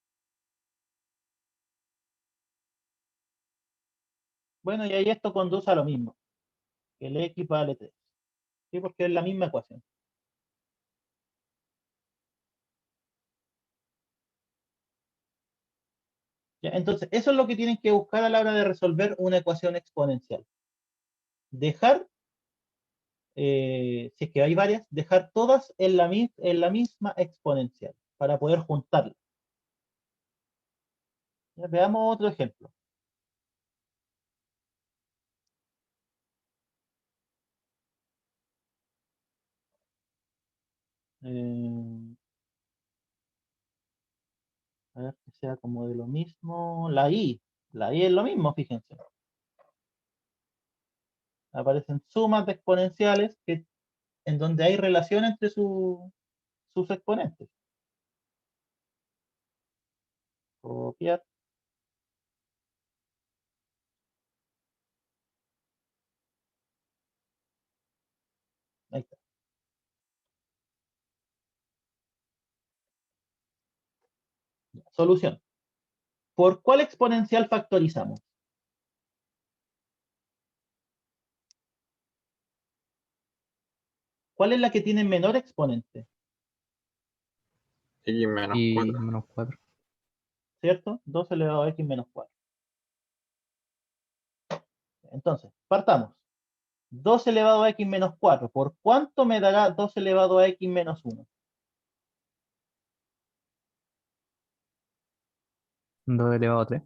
Speaker 1: Bueno, y ahí esto conduce a lo mismo, que el x vale 3, ¿sí? Porque es la misma ecuación. ¿Ya? Entonces, eso es lo que tienen que buscar a la hora de resolver una ecuación exponencial. Dejar, si es que hay varias, dejar todas en la misma exponencial para poder juntarlas. Ya, veamos otro ejemplo. A ver que sea como de lo mismo. La i es lo mismo, fíjense. Aparecen sumas de exponenciales en donde hay relación entre sus exponentes. Copiar. Ahí está. Solución. ¿Por cuál exponencial factorizamos? ¿Cuál es la que tiene menor exponente?
Speaker 2: X menos
Speaker 6: Y
Speaker 2: 4.
Speaker 6: menos 4.
Speaker 1: ¿Cierto? 2 elevado a x menos 4. Entonces, partamos. 2 elevado a x menos 4. ¿Por cuánto me dará 2 elevado a x menos 1?
Speaker 6: 2 elevado a 3.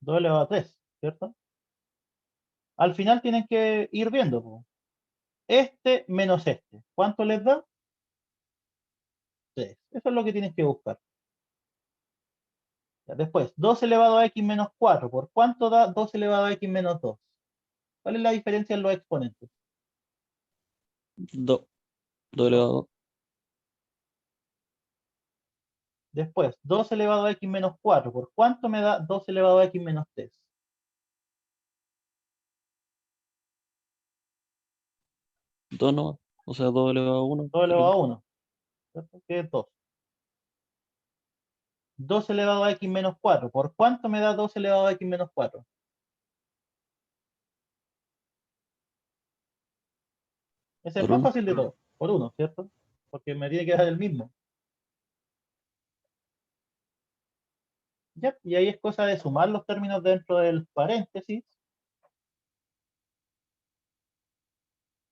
Speaker 1: 2 elevado a 3, ¿cierto? Al final tienen que ir viendo, po. Este menos este. ¿Cuánto les da? 3. Eso es lo que tienes que buscar. Ya, después, 2 elevado a x menos 4. ¿Por cuánto da 2 elevado a x menos 2? ¿Cuál es la diferencia en los exponentes?
Speaker 10: 2 elevado a 2.
Speaker 1: Después, 2 elevado a x menos 4. ¿Por cuánto me da 2 elevado a x menos 3?
Speaker 10: 2 no. O sea, 2 elevado a 1.
Speaker 1: 2 elevado a 1. ¿Cierto? Que es 2. 2 elevado a x menos 4. ¿Por cuánto me da 2 elevado a x menos 4? Ese es
Speaker 10: Por
Speaker 1: más
Speaker 10: 1.
Speaker 1: fácil de todo. Por 1, ¿cierto? Porque me tiene que dar el mismo. Ya, y ahí es cosa de sumar los términos dentro del paréntesis.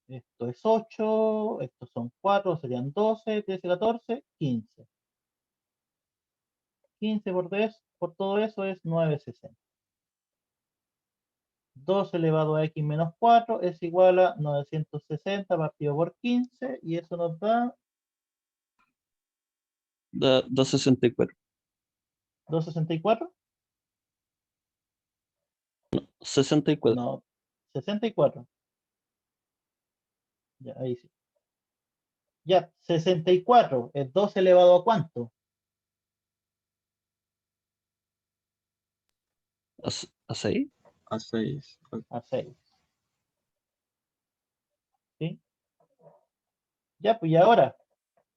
Speaker 1: Esto es 8, estos son 4, serían 12, 13, 14, 15. 15 por todo eso es 960. 2 elevado a x menos 4 es igual a 960 partido por 15 y eso nos da
Speaker 10: Da 64.
Speaker 1: 264.
Speaker 10: 64.
Speaker 1: No, 64. Ya, ahí sí. Ya, 64 es 2 elevado a ¿cuánto?
Speaker 10: ¿A 6?
Speaker 2: A 6.
Speaker 1: A 6. ¿Sí? Ya, pues y ahora,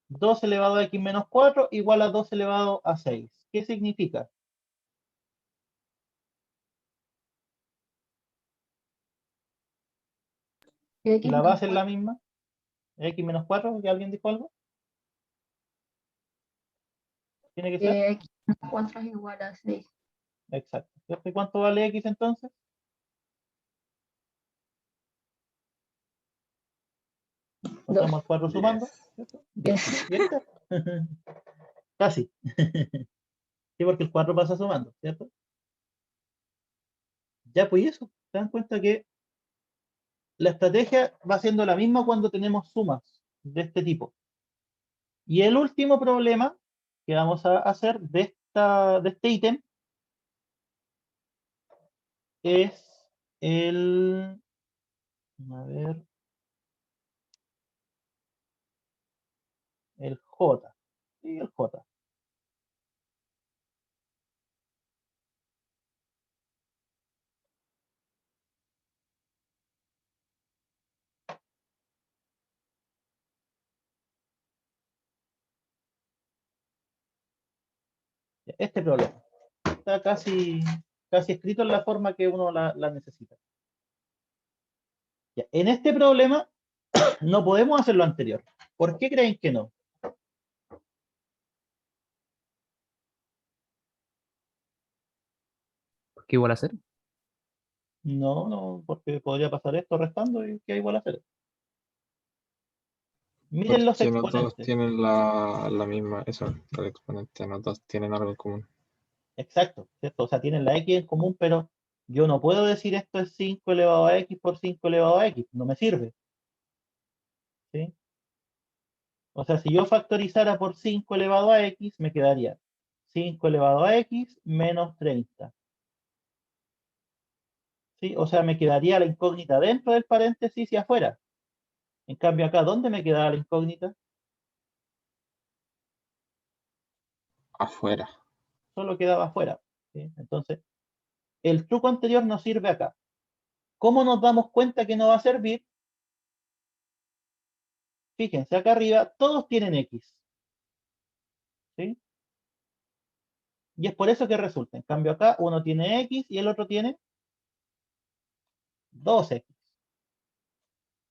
Speaker 1: 2 elevado a x menos 4 igual a 2 elevado a 6. ¿Qué significa?
Speaker 3: Que
Speaker 1: Si
Speaker 3: X
Speaker 1: la
Speaker 3: menos
Speaker 1: base es la
Speaker 3: 4.
Speaker 1: misma, x menos 4, ¿ya alguien dijo algo? ¿Tiene que ser?
Speaker 3: Que X menos 4 es igual a 6.
Speaker 1: Exacto. ¿Cierto? ¿Y cuánto vale x entonces? Pasamos al 4 sumando.
Speaker 2: 10.
Speaker 1: ¿Cierto? 10. ¿Viste? Casi. Sí, porque el 4 pasa sumando, ¿cierto? Ya, pues y eso. ¿Se dan cuenta que la estrategia va siendo la misma cuando tenemos sumas de este tipo? Y el último problema que vamos a hacer de este ítem es el, a ver, el J. Sí, el J. Este problema está casi escrito en la forma que uno la necesita. Ya, en este problema no podemos hacer lo anterior. ¿Por qué creen que no?
Speaker 6: ¿Por qué igual a 0?
Speaker 1: No, porque podría pasar esto restando y que igual a 0. Miren los
Speaker 2: Porque no todos
Speaker 1: exponentes.
Speaker 2: tienen la misma, eso, el exponente, no todos tienen algo en común.
Speaker 1: Exacto, ¿cierto? O sea, tienen la x en común, pero yo no puedo decir esto es 5 elevado a x por 5 elevado a x. No me sirve. ¿Sí? O sea, si yo factorizara por 5 elevado a x, me quedaría 5 elevado a x menos 30. ¿Sí? O sea, me quedaría la incógnita dentro del paréntesis y afuera. En cambio acá, ¿dónde me quedaba la incógnita?
Speaker 2: Afuera.
Speaker 1: Solo quedaba afuera. ¿Sí? Entonces, el truco anterior no sirve acá. ¿Cómo nos damos cuenta que no va a servir? Fíjense, acá arriba todos tienen x. ¿Sí? Y es por eso que resulta. En cambio acá uno tiene x y el otro tiene 2x.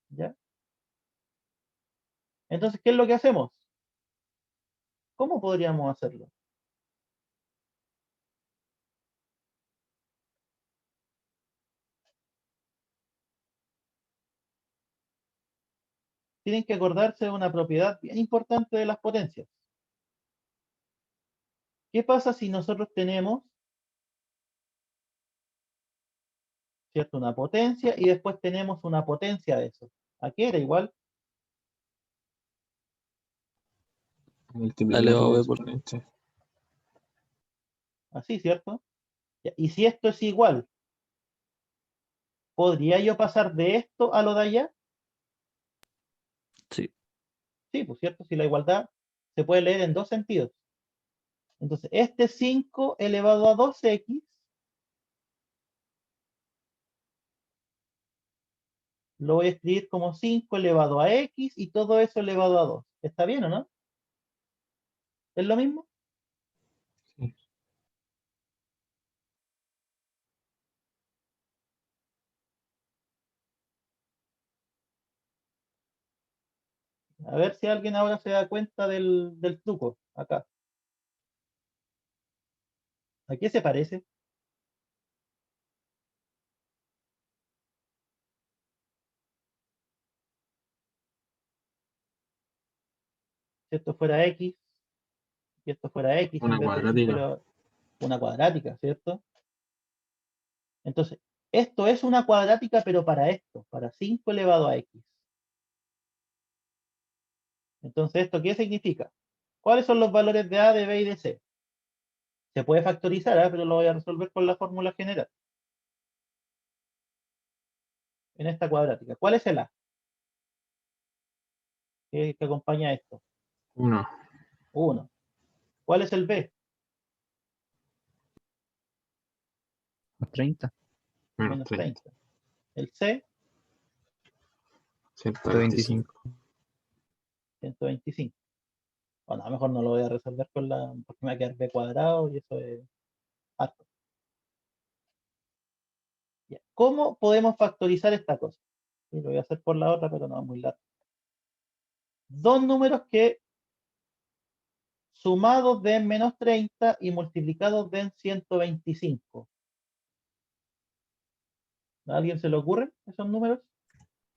Speaker 1: ¿Ya? Entonces, ¿qué es lo que hacemos? ¿Cómo podríamos hacerlo? tienen que acordarse de una propiedad bien importante de las potencias. ¿Qué pasa si nosotros tenemos, ¿cierto?, una potencia y después tenemos una potencia de eso? ¿A qué era igual?
Speaker 2: Multiplicar
Speaker 10: elevado
Speaker 2: la
Speaker 10: b por
Speaker 2: exponencia.
Speaker 1: Así, ¿cierto? Ya, y si esto es igual, ¿podría yo pasar de esto a lo de allá?
Speaker 10: Sí.
Speaker 1: Sí, pues cierto, si la igualdad se puede leer en dos sentidos. Entonces, este 5 elevado a 2x lo voy a escribir como 5 elevado a x y todo eso elevado a 2. ¿Está bien o no? ¿Es lo mismo?
Speaker 2: Sí.
Speaker 1: A ver si alguien ahora se da cuenta del truco acá. ¿A qué se parece? Si esto fuera x y esto fuera x
Speaker 2: Una
Speaker 1: en vez de 5
Speaker 2: cuadrática.
Speaker 1: elevado a una cuadrática, ¿cierto? Entonces, esto es una cuadrática, pero para esto, para 5 elevado a x. Entonces, ¿esto qué significa? ¿Cuáles son los valores de a, de b y de c? Se puede factorizar, pero lo voy a resolver con la fórmula general. En esta cuadrática. ¿Cuál es el a? Que acompaña esto.
Speaker 2: 1.
Speaker 1: 1. ¿Cuál es el b?
Speaker 6: Más 30.
Speaker 2: Menos
Speaker 1: Menos
Speaker 2: 30.
Speaker 1: 30. El c,
Speaker 2: 125.
Speaker 1: 125. Bueno, a lo mejor no lo voy a resolver porque me va a quedar b cuadrado y eso es harto. Ya. ¿Cómo podemos factorizar esta cosa? Sí, lo voy a hacer por la otra, pero no es muy largo. Dos números que sumados den menos 30 y multiplicados den 125. ¿A alguien se le ocurren esos números?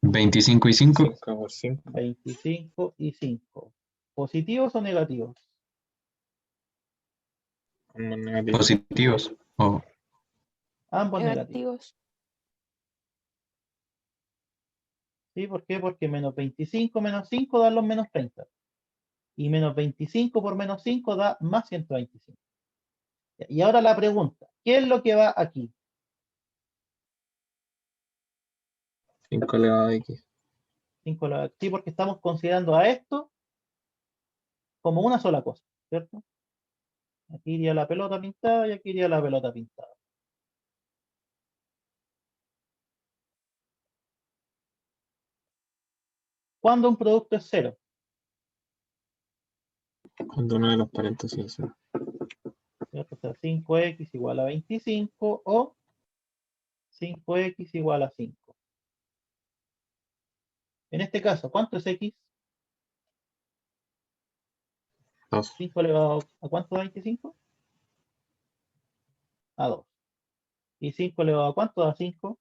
Speaker 9: 25 y 5.
Speaker 2: 5 por 5.
Speaker 1: 25 y 5. ¿Positivos o negativos?
Speaker 2: Negativo.
Speaker 9: Positivos. O
Speaker 1: Ambos negativos.
Speaker 11: Negativos.
Speaker 1: ¿Sí? ¿Por qué? Porque menos 25 menos 5 dan los menos 30. Y menos 25 por menos 5 da más 125. Y ahora la pregunta, ¿qué es lo que va aquí?
Speaker 2: 5 elevado a x.
Speaker 1: 5 sí, porque estamos considerando a esto como una sola cosa, ¿cierto? Aquí iría la pelota pintada y aquí iría la pelota pintada. ¿Cuándo un producto es cero?
Speaker 2: Cuando uno de los paréntesis es 0.
Speaker 1: ¿Cierto? O sea, 5x igual a 25 o 5x igual a 5. En este caso, ¿cuánto es x?
Speaker 2: 2.
Speaker 1: 5 elevado a ¿cuánto da 25? A 2. ¿Y 5 elevado a cuánto da 5?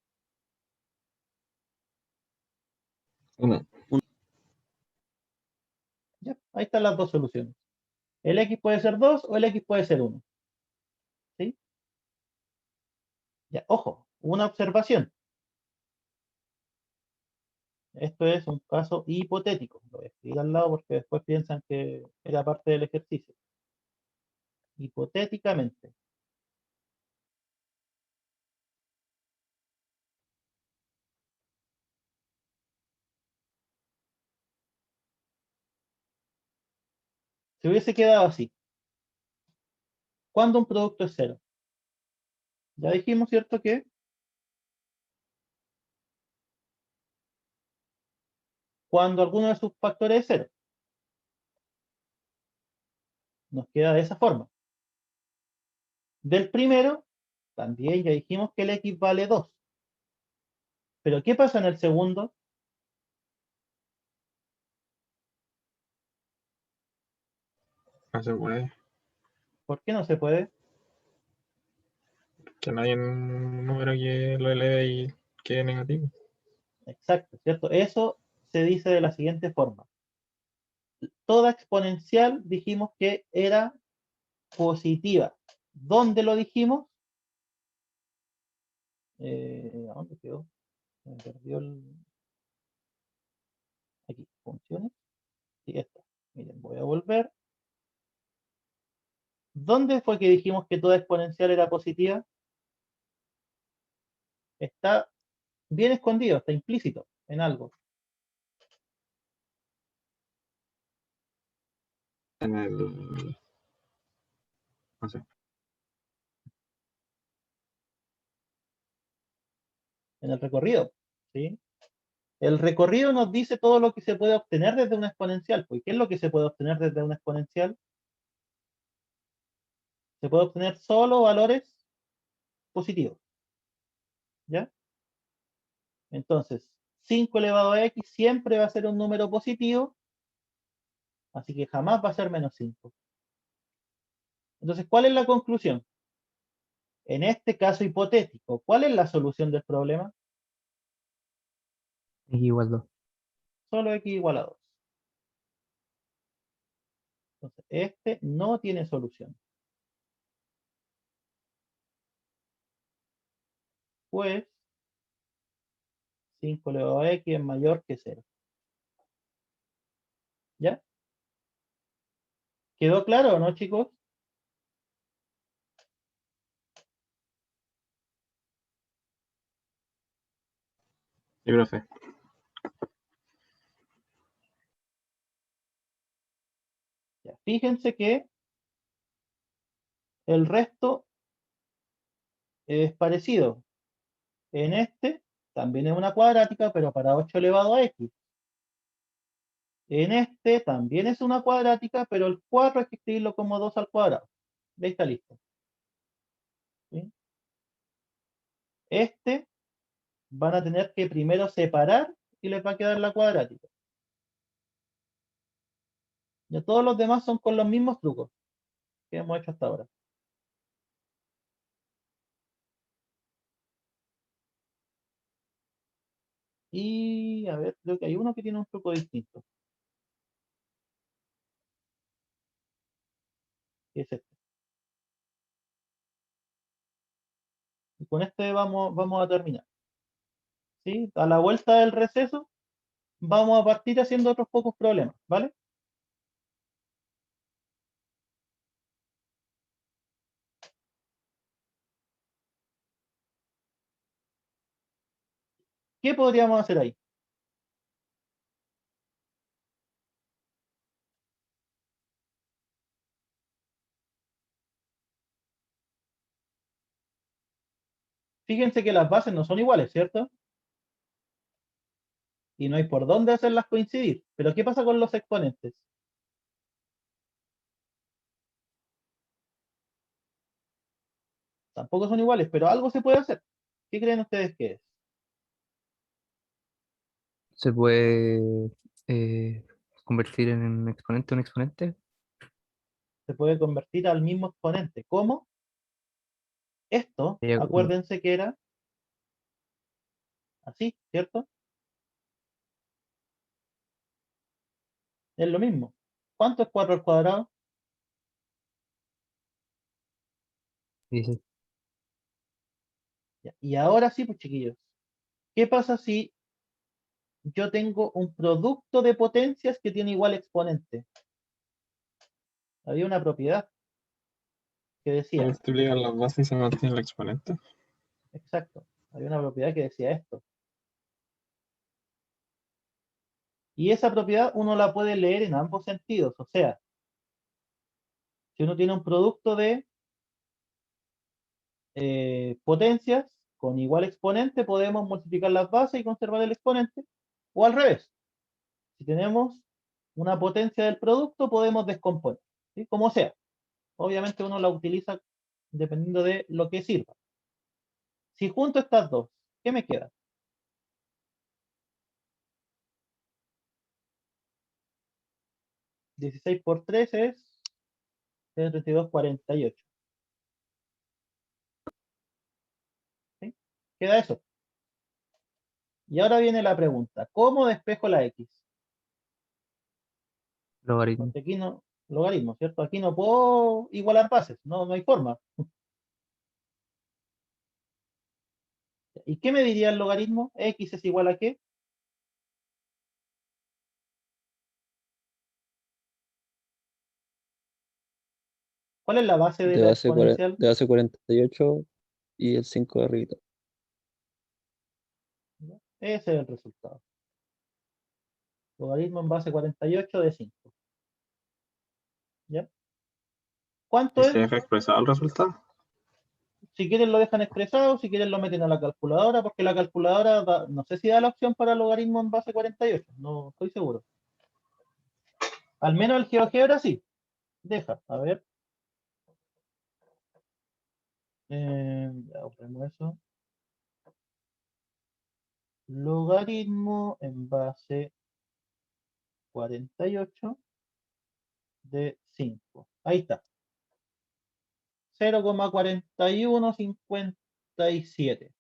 Speaker 2: 1.
Speaker 1: Ya, ahí están las dos soluciones. El x puede ser 2 o el x puede ser 1. ¿Sí? Ya, ojo, una observación. Esto es un caso hipotético. Lo voy a escribir al lado porque después piensan que era parte del ejercicio. Hipotéticamente. Si hubiese quedado así, ¿cuándo un producto es cero? Ya dijimos, ¿cierto? Que cuando alguno de sus factores es cero. Nos queda de esa forma. Del primero, también ya dijimos que el x vale 2. Pero ¿qué pasa en el segundo?
Speaker 2: No se puede.
Speaker 1: ¿Por qué no se puede?
Speaker 2: Que no hay un número que lo eleve y quede negativo.
Speaker 1: Exacto, ¿cierto? Eso se dice de la siguiente forma. Toda exponencial dijimos que era positiva. ¿Dónde lo dijimos? ¿A dónde quedó? Me perdió el... Aquí, funciones. Sí, está. Miren, voy a volver. ¿Dónde fue que dijimos que toda exponencial era positiva? Está bien escondido, está implícito en algo.
Speaker 2: En el. No sé.
Speaker 1: En el recorrido, ¿sí? El recorrido nos dice todo lo que se puede obtener desde una exponencial. Pues, ¿qué es lo que se puede obtener desde una exponencial? Se puede obtener solo valores positivos, ¿ya? Entonces, 5 elevado a x siempre va a ser un número positivo, así que jamás va a ser menos 5. Entonces, ¿cuál es la conclusión? En este caso hipotético, ¿cuál es la solución del problema?
Speaker 6: X igual 2.
Speaker 1: Solo x igual a 2. Entonces, este no tiene solución. Pues, 5 elevado a x es mayor que 0. ¿Ya? ¿Quedó claro o no, chicos?
Speaker 2: Sí, profe.
Speaker 1: Ya, fíjense que el resto es parecido. En este también es una cuadrática, pero para 8 elevado a x. En este también es una cuadrática, pero el 4 hay que escribirlo como 2 al cuadrado. Ahí está listo. ¿Sí? Este van a tener que primero separar y les va a quedar la cuadrática. Ya todos los demás son con los mismos trucos que hemos hecho hasta ahora. Y a ver, creo que hay uno que tiene un truco distinto. Que es este. Y con este vamos a terminar. ¿Sí? A la vuelta del receso vamos a partir haciendo otros pocos problemas, ¿vale? ¿Qué podríamos hacer ahí? Fíjense que las bases no son iguales, ¿cierto? Y no hay por dónde hacerlas coincidir. Pero ¿qué pasa con los exponentes? Tampoco son iguales, pero algo se puede hacer. ¿Qué creen ustedes que es?
Speaker 6: Se puede convertir en un exponente.
Speaker 1: Se puede convertir al mismo exponente. ¿Cómo? Esto,
Speaker 6: Sería como-
Speaker 1: acuérdense que era así, ¿cierto? Es lo mismo. ¿Cuánto es 4 al cuadrado?
Speaker 6: dice,
Speaker 1: Ya. Y ahora sí, pues chiquillos. ¿Qué pasa si yo tengo un producto de potencias que tiene igual exponente? Había una propiedad que decía,
Speaker 2: Multiplican las bases y se mantiene el exponente.
Speaker 1: exacto, había una propiedad que decía esto. Y esa propiedad uno la puede leer en ambos sentidos. O sea, si uno tiene un producto de potencias con igual exponente, podemos multiplicar las bases y conservar el exponente. O al revés, si tenemos una potencia del producto, podemos descomponer, ¿sí? Como sea. Obviamente uno la utiliza dependiendo de lo que sirva. Si junto estas dos, ¿qué me queda? 16 por 3 es 32, 48. ¿Sí? Queda eso. Y ahora viene la pregunta, ¿cómo despejo la X?
Speaker 6: Logaritmo.
Speaker 1: Porque aquí no, logaritmo, ¿cierto? Aquí no puedo igualar bases, no hay forma. ¿Y qué me diría el logaritmo? ¿X es igual a qué? ¿Cuál es la base de la exponencial?
Speaker 10: De base 48 y el 5 de arriba.
Speaker 1: Ese es el resultado. Logaritmo en base 48 de 5. ¿Ya? ¿Cuánto
Speaker 2: ¿Y
Speaker 1: es?
Speaker 2: se deja expresado el resultado?
Speaker 1: Si quieren lo dejan expresado, si quieren lo meten a la calculadora, porque la calculadora no sé si da la opción para logaritmo en base 48, no estoy seguro. Al menos el GeoGebra sí. Deja, a ver. Ya borremos eso. Logaritmo en base 48 de 5. Ahí está. 0,4157.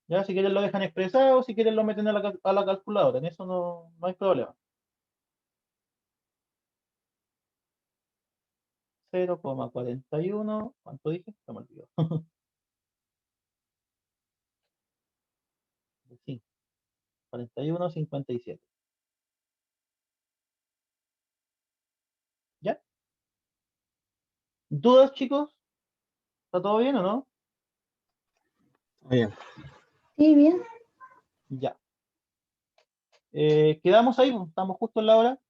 Speaker 1: Ya, si quieren lo dejan expresado, si quieren lo meten a la calculadora, en eso no hay problema. 0,41, ¿cuánto dije? Se me olvidó. Sí, 41,57. ¿Ya? ¿Dudas, chicos? ¿Está todo bien o no?
Speaker 2: Bien.
Speaker 3: Sí, bien.
Speaker 1: Ya. Quedamos ahí, estamos justo en la hora.